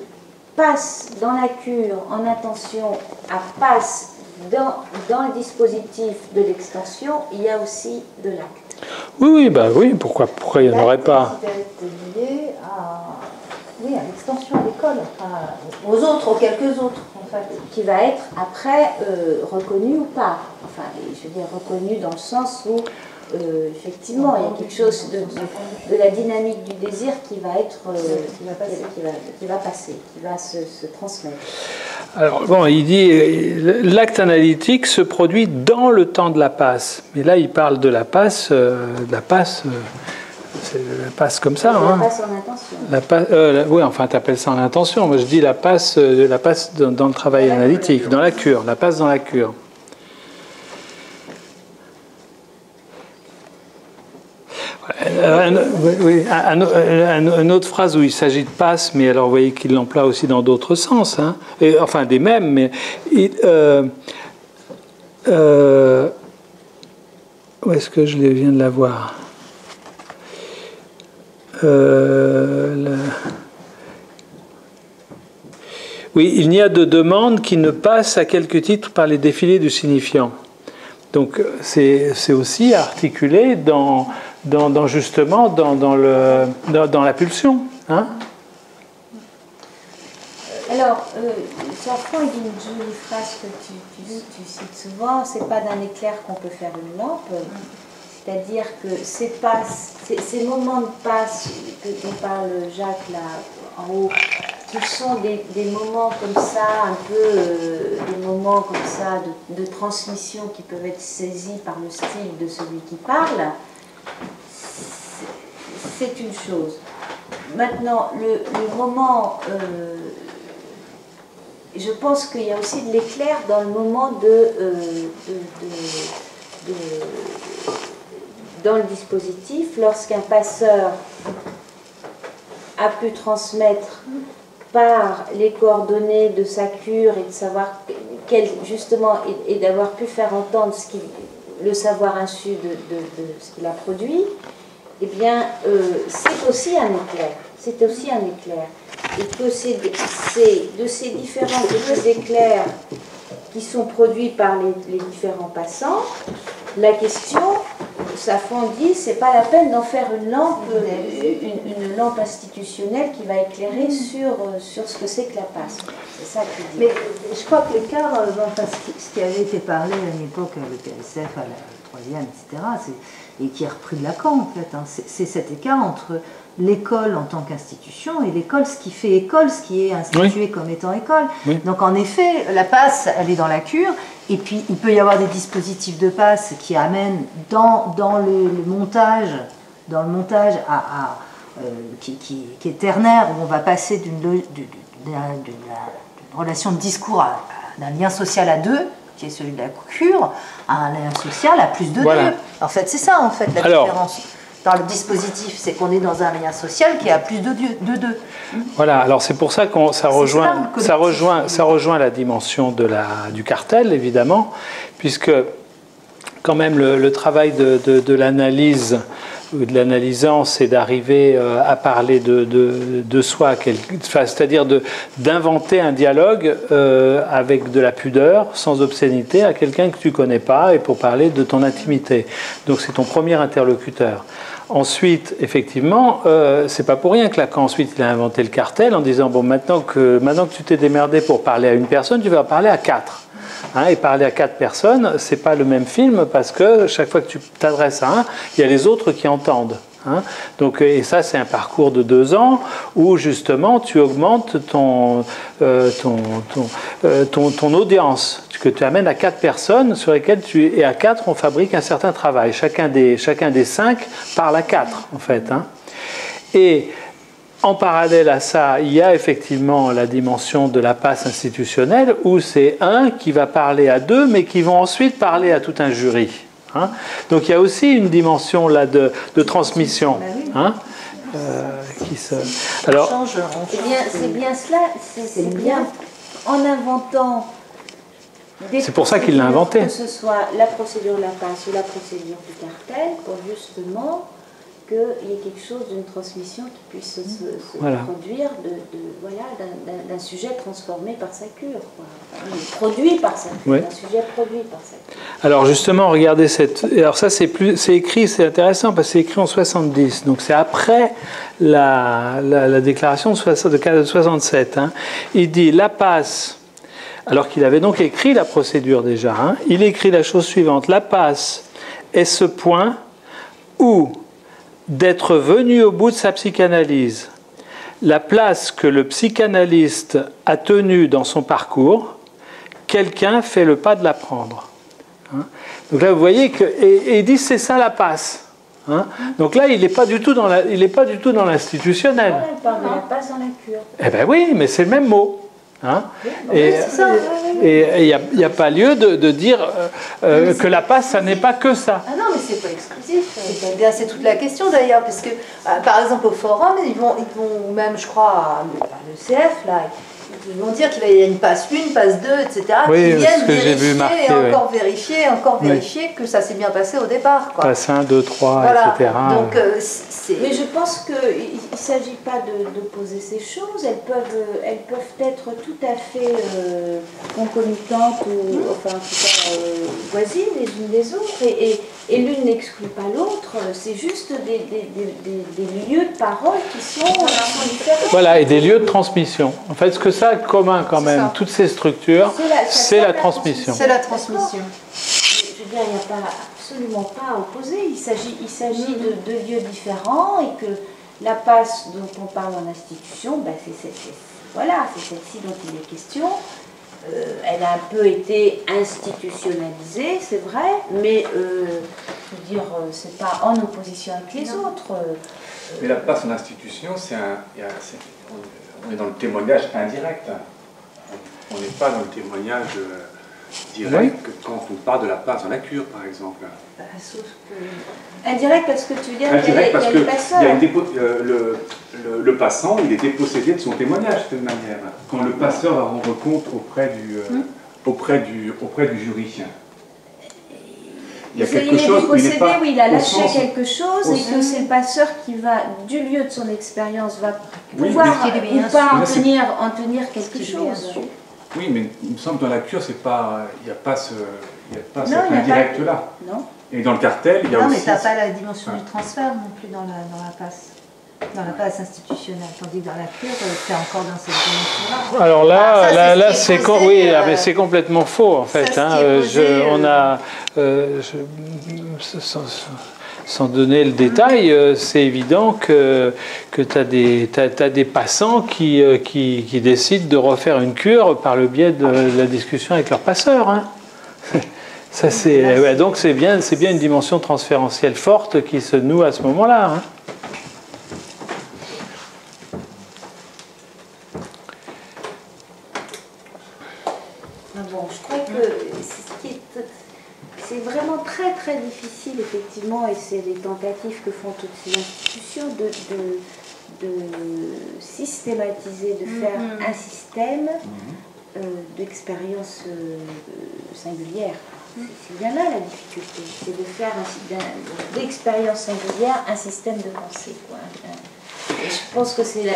passe dans la cure en intention à passe dans le dispositif de l'extension, il y a aussi de l'acte. Oui, pourquoi il n'y en aurait pas? C'est lié à l'extension de l'école, aux quelques autres, en fait. Qui va être après reconnu ou pas. Enfin, je veux dire reconnu dans le sens où, effectivement, il y a quelque chose de la dynamique du désir qui va être, qui va passer, qui va se transmettre. Alors, bon, il dit l'acte analytique se produit dans le temps de la passe. Mais là, il parle de la passe, la passe comme ça. La Hein. passe en intention. Oui, enfin, tu appelles ça en intention. Moi, je dis la passe dans le travail analytique, dans la cure, la passe dans la cure. Une autre phrase où il s'agit de passe, mais alors vous voyez qu'il l'emploie aussi dans d'autres sens, hein, et, enfin des mêmes, mais où est-ce que je viens de la voir? Oui, il n'y a de demande qui ne passe à quelque titre par les défilés du signifiant. Donc c'est aussi articulé justement dans la pulsion. Hein. Alors, Safran, il dit une jolie phrase que tu cites souvent, c'est pas d'un éclair qu'on peut faire une lampe. C'est-à-dire que ces moments de passe dont parle Jacques là en haut, ce sont des moments comme ça, un peu des moments comme ça de transmission qui peuvent être saisis par le style de celui qui parle. C'est une chose. Maintenant, le moment, je pense qu'il y a aussi de l'éclair dans le moment dans le dispositif, lorsqu'un passeur a pu transmettre par les coordonnées de sa cure et de savoir justement et d'avoir pu faire entendre le savoir insu de ce qu'il a produit, eh bien c'est aussi un éclair. C'est aussi un éclair. Et que c'est de ces différents éclairs qui sont produits par les différents passants, la question, Safran dit, c'est pas la peine d'en faire une lampe institutionnelle qui va éclairer sur ce que c'est que la passe. C'est ça qu'il dit. Mais je crois que l'écart, enfin, ce qui avait été parlé à une époque, le PSF, à la troisième, etc., et qui est repris de Lacan, en fait, hein, c'est cet écart entre l'école en tant qu'institution et l'école, ce qui fait école, ce qui est institué comme étant école. Oui. Donc en effet, la passe, elle est dans la cure, et puis il peut y avoir des dispositifs de passe qui amènent dans le montage qui est ternaire, où on va passer d'une relation de discours d'un lien social à deux, qui est celui de la cure, à un lien social à plus de deux. En fait, c'est ça, en fait, la différence. Dans le dispositif, c'est qu'on est dans un lien social qui est à plus de deux. Voilà, alors c'est pour ça que ça rejoint la dimension du cartel, évidemment, puisque quand même le travail de l'analyse ou de l'analysant, c'est d'arriver à parler de soi, c'est-à-dire d'inventer un dialogue avec de la pudeur, sans obscénité, à quelqu'un que tu ne connais pas, et pour parler de ton intimité. Donc c'est ton premier interlocuteur. Ensuite, effectivement, c'est pas pour rien que Lacan ensuite il a inventé le cartel en disant bon maintenant que tu t'es démerdé pour parler à une personne, tu vas parler à 4. Hein, et parler à 4 personnes, c'est pas le même film parce que chaque fois que tu t'adresses à un, il y a les autres qui entendent. Hein. Donc, et ça, c'est un parcours de 2 ans où justement tu augmentes ton audience, que tu amènes à 4 personnes sur lesquelles et à 4 on fabrique un certain travail. Chacun des 5 parle à 4 en fait. Hein. Et en parallèle à ça, il y a effectivement la dimension de la passe institutionnelle où c'est un qui va parler à 2 mais qui vont ensuite parler à tout un jury. Hein. Donc il y a aussi une dimension là de transmission. Hein. Alors, c'est bien cela, c'est bien en inventant. C'est pour ça qu'il l'a inventé. Que ce soit la procédure de la passe ou la procédure du cartel, pour justement qu'il y ait quelque chose d'une transmission qui puisse se produire d'un sujet transformé par sa cure, produit par sa cure, d'un sujet produit par sa cure. Alors justement, regardez alors ça c'est écrit, c'est intéressant parce que c'est écrit en 70, donc c'est après la déclaration de 67. Hein. Il dit la passe. Alors qu'il avait donc écrit la procédure déjà, hein, il écrit la chose suivante. La passe est ce point où, d'être venu au bout de sa psychanalyse, la place que le psychanalyste a tenue dans son parcours, quelqu'un fait le pas de la prendre. Hein. Donc là, vous voyez que... Et il dit c'est ça la passe. Hein. Donc là, il n'est pas du tout dans l'institutionnel. Voilà, elle parle de la passe dans la cure. Eh bien oui, mais c'est le même mot. Hein. Oui, c'est ça. Et il n'y a pas lieu de dire que la passe, ça n'est pas que ça. Ah non, mais c'est pas exclusif. C'est toute la question d'ailleurs, parce que par exemple au forum, ils vont même, je crois, le CF là. Ils vont dire qu'il y a une passe 1, passe 2, etc. Oui, qui viennent vérifier marquer, et encore vérifier que ça s'est bien passé au départ. Quoi. Passe 1, 2, 3, voilà. etc. Donc, mais je pense qu'il ne s'agit pas d'opposer ces choses. Elles peuvent être tout à fait concomitantes, ou enfin, en tout cas voisines les unes des autres. Et l'une n'exclut pas l'autre. C'est juste des lieux de parole qui sont différents. Voilà, et des lieux de transmission. En fait, ce que ça a de commun quand même, toutes ces structures, c'est la transmission. C'est la transmission. Je veux dire, il n'y a pas, absolument pas à opposer. Il s'agit de lieux différents et que la passe dont on parle en institution, ben c'est celle-ci dont il est question. Elle a un peu été institutionnalisée, c'est vrai, mais je veux dire, c'est pas en opposition avec les autres. Mais la passe en institution, on est dans le témoignage indirect. On n'est pas dans le témoignage direct quand on parle de la passe dans la cure, par exemple. Sauf que... Indirect parce que tu veux dire qu'il y a des passeurs. Le passant, il est dépossédé de son témoignage de toute manière. Quand le passeur va rendre compte auprès du jury. Il y a quelque chose où il a lâché quelque chose et que c'est le passeur qui va, du lieu de son expérience, va pouvoir ou pas en tenir quelque chose. Oui, mais il me semble que dans la cure, il n'y a pas cet indirect-là. Non. Et dans le cartel, il y a aussi... Non, mais tu n'as pas la dimension du transfert non plus dans la passe. Dans la passe institutionnelle, tandis que dans la cure, c'est encore dans cette dimension-là. Alors là, c'est complètement faux en fait. Sans donner le détail, c'est évident que tu as des passants qui décident de refaire une cure par le biais de la discussion avec leur passeur. Hein. Ça, donc c'est bien une dimension transférentielle forte qui se noue à ce moment-là. Hein. Bon, je crois que c'est vraiment très très difficile effectivement, et c'est les tentatives que font toutes ces institutions de systématiser, de faire un système d'expérience singulière. C'est bien là la difficulté, c'est de faire d'expérience singulière un système de pensée. Quoi. Et je pense que c'est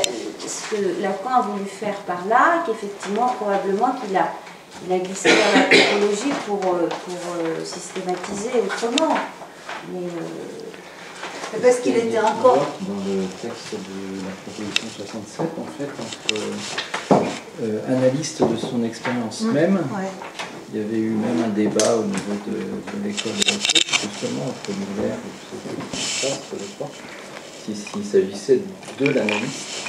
ce que Lacan a voulu faire par là, qu'effectivement probablement qu'il a glissé dans la typologie pour systématiser autrement. Mais parce qu'il était encore... Dans le texte de la proposition 67, en fait, entre analyste de son expérience même, il y avait eu même un débat au niveau de l'école de la chose, justement, entre Muller et je crois, s'il s'agissait de l'analyste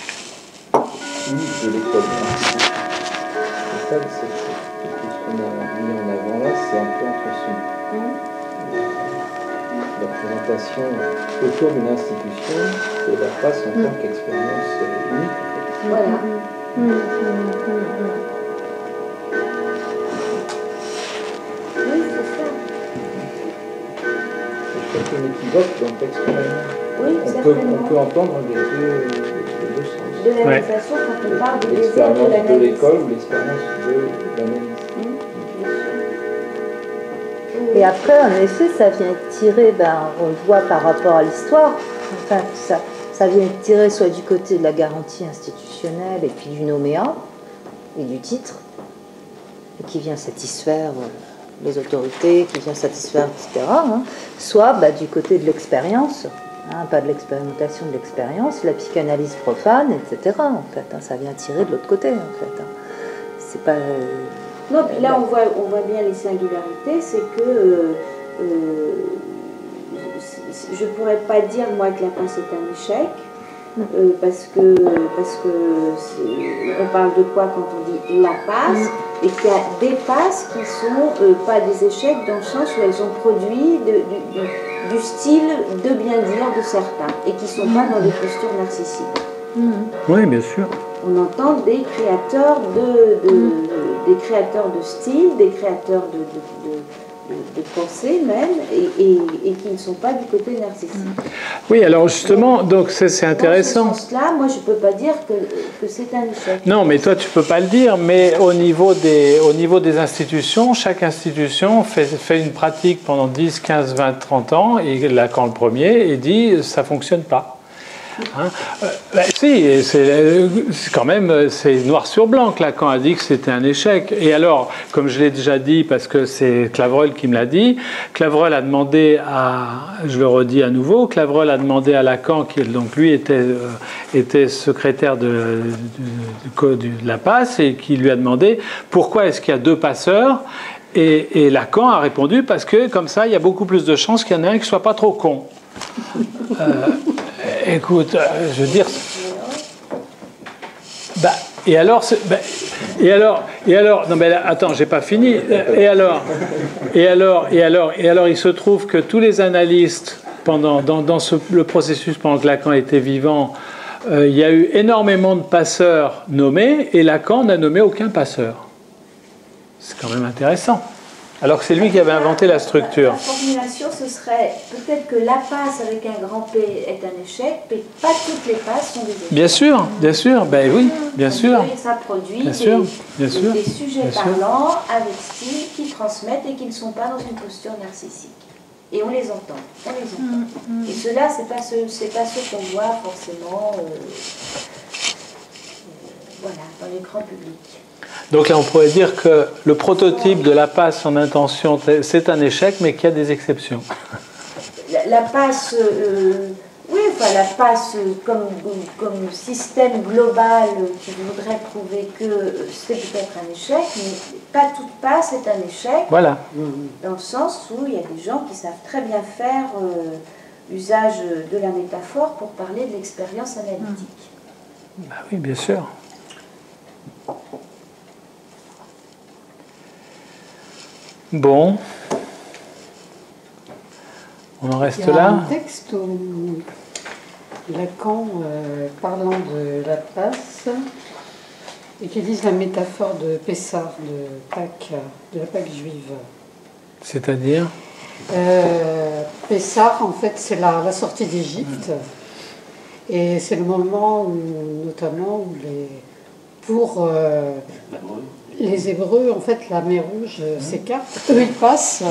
ou de l'école de la chose. C'est ça, ce qu'on a mis en avant là, c'est un peu entre la présentation autour d'une institution et la passe en tant qu'expérience unique. En fait. Voilà. Oui, c'est ça. Je trouve qu'il y a un équivoque dans le texte même. Oui, on peut entendre les deux sens. De la même façon, quand on parle de l'expérience désert de l'école ou l'expérience de l'analyse. Et après, en effet, ça vient tirer, on le voit par rapport à l'histoire, enfin, ça vient tirer soit du côté de la garantie institutionnelle et puis du noméat et du titre, et qui vient satisfaire les autorités, qui vient satisfaire, etc. Soit du côté de l'expérience, pas de l'expérimentation, de l'expérience, la psychanalyse profane, etc. En fait, ça vient tirer de l'autre côté, en fait. C'est pas... Non, puis là on voit bien les singularités, c'est que je ne pourrais pas dire moi que la passe est un échec, parce que on parle de quoi quand on dit la passe, et qu'il y a des passes qui sont pas des échecs dans le sens où elles ont produit du style de bien dire de certains et qui ne sont pas dans des postures narcissiques. Oui, bien sûr. On entend des créateurs des créateurs de style, des créateurs de pensée même, et qui ne sont pas du côté narcissique. Oui, alors justement, donc c'est intéressant. Dans ce sens-là, moi je ne peux pas dire que c'est un échec. Non, mais toi tu peux pas le dire, mais au niveau des institutions, chaque institution fait une pratique pendant 10, 15, 20, 30 ans, et Lacan le premier, et dit ça fonctionne pas. Hein, si, c'est quand même, c'est noir sur blanc que Lacan a dit que c'était un échec. Et alors, comme je l'ai déjà dit, parce que c'est Clavreul qui me l'a dit, Clavreul a demandé je le redis à nouveau, Clavreul a demandé à Lacan, qui donc lui était secrétaire de la PAS, et qui lui a demandé pourquoi est-ce qu'il y a 2 passeurs. Et Lacan a répondu parce que comme ça, il y a beaucoup plus de chances qu'il y en ait un qui soit pas trop con. Écoute, je veux dire, et alors, non mais là, attends, j'ai pas fini. Et alors, il se trouve que tous les analystes dans le processus pendant que Lacan était vivant, il y a eu énormément de passeurs nommés, et Lacan n'a nommé aucun passeur. C'est quand même intéressant. Alors que c'est lui qui avait inventé la structure. La formulation, ce serait peut-être que la passe avec un grand P est un échec, mais pas toutes les passes sont des échecs. Bien sûr, ben oui, bien sûr. Ça produit des sujets parlants avec style qui transmettent et qui ne sont pas dans une posture narcissique. Et on les entend, Et ceux-là, c'est pas ceux qu'on voit forcément dans l'écran public. Donc là, on pourrait dire que le prototype de la passe en intention, c'est un échec, mais qu'il y a des exceptions. La passe, la passe comme système global qui voudrait prouver que c'est peut-être un échec, mais pas toute passe est un échec. Voilà. Dans le sens où il y a des gens qui savent très bien faire usage de la métaphore pour parler de l'expérience analytique. Bah oui, bien sûr. Bon, on en reste là. Il y a un texte où Lacan, parlant de la passe, utilise la métaphore de Pessard, de la Pâque juive. C'est-à-dire Pessard, en fait, c'est la sortie d'Égypte. Et c'est le moment où, notamment, pour les Hébreux, en fait, la mer Rouge s'écarte. Eux, ils passent,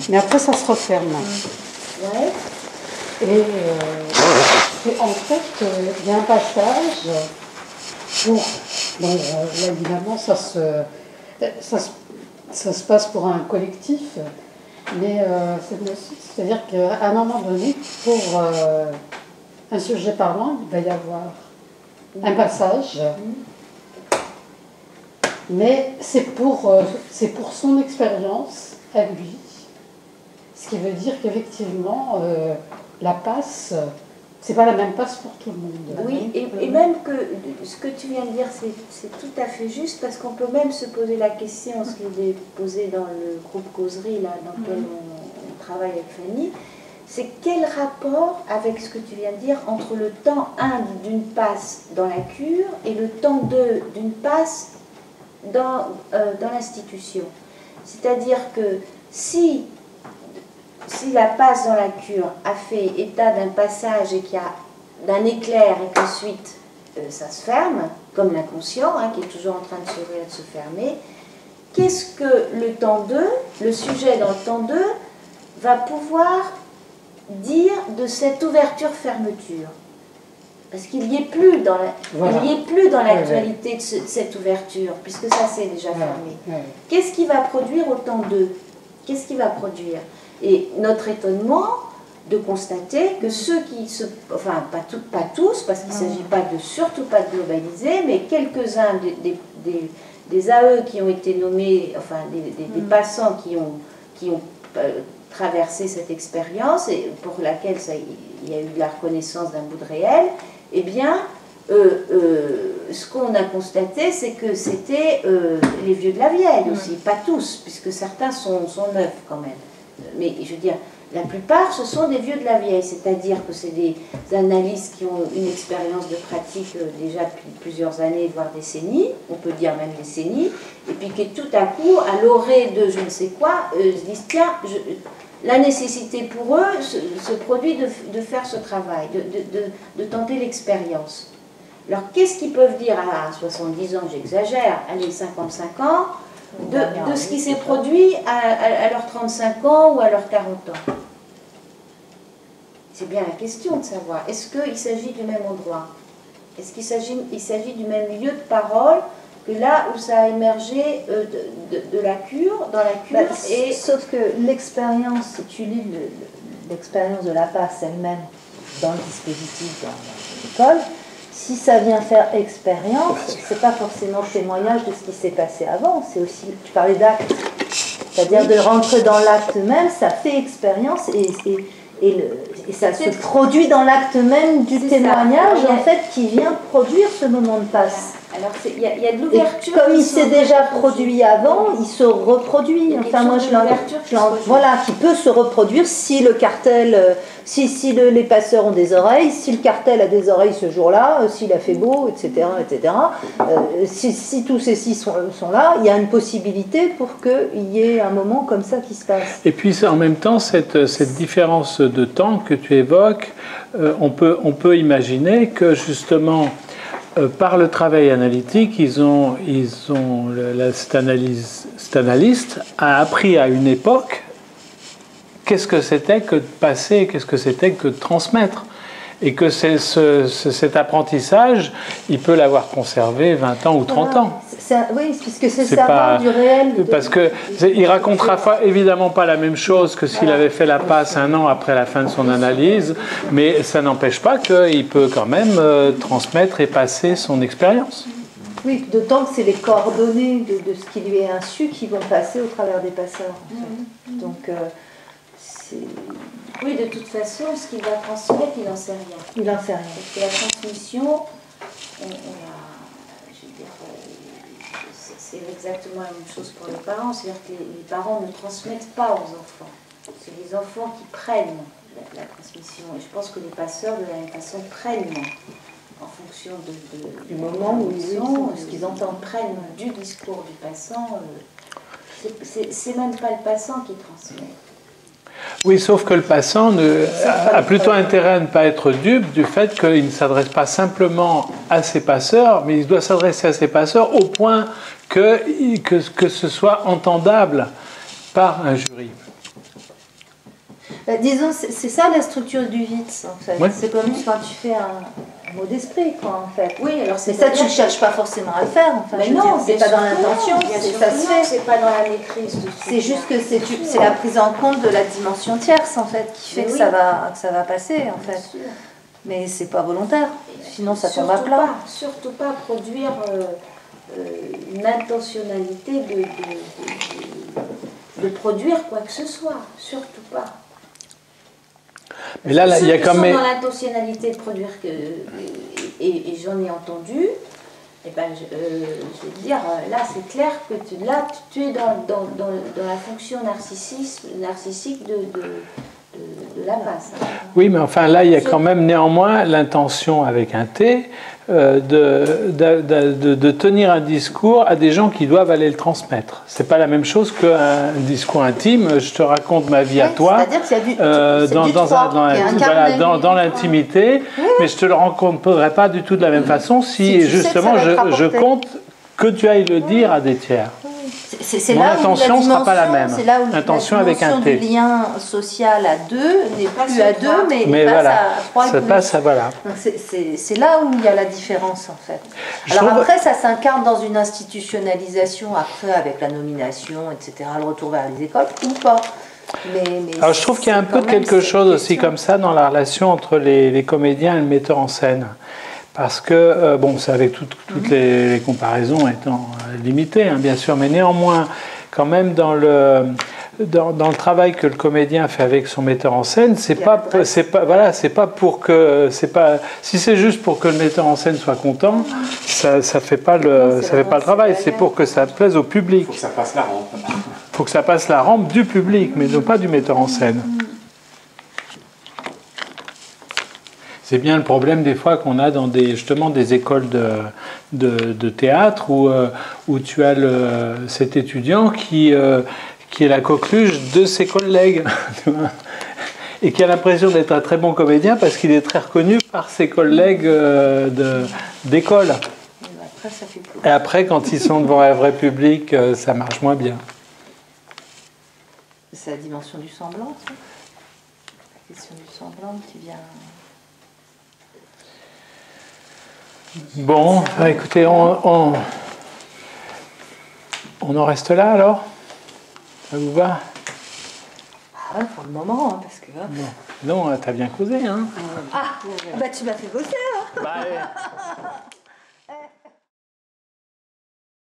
mais après, ça se referme. Ouais. Et en fait, il y a un passage où, là, évidemment, ça se passe pour un collectif, mais c'est-à-dire qu'à un moment donné, pour un sujet parlant, il va y avoir un passage. Mais c'est pour son expérience à lui. Ce qui veut dire qu'effectivement, la passe, c'est pas la même passe pour tout le monde. Oui, et même que ce que tu viens de dire, c'est tout à fait juste, parce qu'on peut même se poser la question, ce qu'il est posé dans le groupe Causerie, là, dans lequel on travaille avec Fanny, c'est quel rapport avec ce que tu viens de dire entre le temps 1 d'une passe dans la cure et le temps 2 d'une passe dans l'institution. C'est-à-dire que si la passe dans la cure a fait état d'un passage et qu'il y a d'un éclair et qu'ensuite ça se ferme, comme l'inconscient, qui est toujours en train de s'ouvrir et de se fermer, qu'est-ce que le temps 2, le sujet dans le temps 2, va pouvoir dire de cette ouverture-fermeture? Parce qu'il n'y est plus dans l'actualité de cette ouverture, puisque ça c'est déjà fermé. Qu'est-ce qui va produire au temps 2? Qu'est-ce qui va produire? Et notre étonnement de constater que ceux qui enfin pas tous, parce qu'il ne s'agit surtout pas de globaliser, mais quelques-uns des AE qui ont été nommés, enfin des passants qui ont traversé cette expérience et pour laquelle il y a eu de la reconnaissance d'un bout de réel, eh bien, ce qu'on a constaté, c'est que c'était les vieux de la vieille aussi, pas tous, puisque certains sont neufs quand même. Mais je veux dire, La plupart, ce sont des vieux de la vieille, c'est-à-dire que c'est des analystes qui ont une expérience de pratique déjà depuis plusieurs années, voire décennies, on peut dire même décennies, et puis qui tout à coup, à l'orée de je ne sais quoi, se disent tiens, la nécessité pour eux se produit de faire ce travail, de tenter l'expérience. Alors qu'est-ce qu'ils peuvent dire à 70 ans, j'exagère, allez, 55 ans, de ce qui s'est produit à leurs 35 ans ou à leurs 40 ans? C'est bien la question de savoir, est-ce qu'il s'agit du même endroit? Est-ce qu'il s'agit du même lieu de parole que là où ça a émergé de la cure, dans la cure et... Sauf que l'expérience, si tu lis l'expérience de la passe elle-même dans le dispositif, dans l'école, si ça vient faire expérience, c'est pas forcément témoignage de ce qui s'est passé avant, c'est aussi, tu parlais d'acte, c'est-à-dire de rentrer dans l'acte même, ça fait expérience et ça se produit dans l'acte même du témoignage, en fait, qui vient produire ce moment de passe. Alors, il y a de l'ouverture. Comme il s'est déjà produit avant, il se reproduit. Enfin, moi, voilà, qui peut se reproduire si le cartel, si les passeurs ont des oreilles, si le cartel a des oreilles ce jour-là, s'il a fait beau, etc., etc. Si tous ces six sont là, il y a une possibilité pour qu'il y ait un moment comme ça qui se passe. Et puis, en même temps, cette différence de temps que tu évoques, on peut imaginer que justement, par le travail analytique, cet analyste a appris à une époque qu'est-ce que c'était que de passer, qu'est-ce que c'était que de transmettre. Et que cet apprentissage, il peut l'avoir conservé 20 ans ou 30 ans. Oui, puisque c'est savoir du réel. Parce qu'il racontera évidemment pas la même chose que s'il avait fait la passe 1 an après la fin de son analyse, mais ça n'empêche pas qu'il peut quand même transmettre et passer son expérience. Oui, d'autant que c'est les coordonnées de ce qui lui est insu qui vont passer au travers des passeurs. En fait. Donc, c'est... Oui, de toute façon, ce qu'il va transmettre, il n'en sait rien. Il n'en sait rien. Parce que la transmission, c'est exactement la même chose pour les parents. C'est-à-dire que les parents ne transmettent pas aux enfants. C'est les enfants qui prennent la transmission. Et je pense que les passeurs, de la même façon, prennent en fonction du moment où ils sont, ce qu'ils entendent. Prennent du discours du passant. C'est même pas le passant qui transmet. Oui, sauf que le passant a plutôt intérêt à ne pas être dupe du fait qu'il ne s'adresse pas simplement à ses passeurs, mais il doit s'adresser à ses passeurs au point que ce soit entendable par un jury. Disons, c'est ça la structure du VITS, en fait. Ouais. C'est comme quand tu fais un mot d'esprit, quoi, en fait. Oui, alors mais ça, tu ne cherches pas forcément à le faire. Enfin, mais non, c'est pas dans l'intention, ça se fait. C'est pas dans la maîtrise. C'est juste que c'est la prise en compte de la dimension tierce, en fait, qui fait que ça va passer, en fait. Mais c'est pas volontaire, sinon ça tombe à plat. Surtout pas produire une intentionnalité de produire quoi que ce soit, surtout pas. Mais là, il y a quand même... dans l'intentionnalité de produire, et j'en ai entendu, et ben, je veux dire, là c'est clair que tu es dans la fonction narcissique de la passe. Oui, mais enfin là, il y a quand même néanmoins l'intention avec un T de tenir un discours à des gens qui doivent aller le transmettre. C'est pas la même chose qu'un discours intime. Je te raconte ma vie à toi, dans l'intimité, mais je te le raconterai pas du tout de la même façon si justement je compte que tu ailles le dire à des tiers. C'est là où l'intention ne sera pas la même. C'est là où l'intention avec un T. Du lien social à deux n'est plus à deux, mais passe voilà, à 3 et ça passe à voilà. C'est là où il y a la différence en fait. Alors après, ça s'incarne dans une institutionnalisation après avec la nomination, etc., le retour vers les écoles ou pas. Alors je trouve qu'il y a un peu quelque chose aussi comme ça dans la relation entre les comédiens et le metteur en scène. Parce que, bon, c'est avec toutes les comparaisons étant limitées, hein, bien sûr, mais néanmoins, quand même, dans le travail que le comédien fait avec son metteur en scène, c'est pas pour que, si c'est juste pour que le metteur en scène soit content, ça fait pas le travail, c'est pour que ça plaise au public. Il faut que ça passe la rampe. Il faut que ça passe la rampe du public, mais non pas du metteur en scène. C'est bien le problème des fois qu'on a dans justement des écoles de théâtre où tu as cet étudiant qui est la coqueluche de ses collègues et qui a l'impression d'être un très bon comédien parce qu'il est très reconnu par ses collègues d'école. Et après, quand ils sont devant un vrai public, ça marche moins bien. C'est la dimension du semblant, ça. La question du semblant qui vient... Bon, écoutez, on en reste là alors? Ça vous va? Ah, pour le moment, hein, parce que... Non, t'as bien causé, hein? Ah, bah tu m'as fait bosser, hein.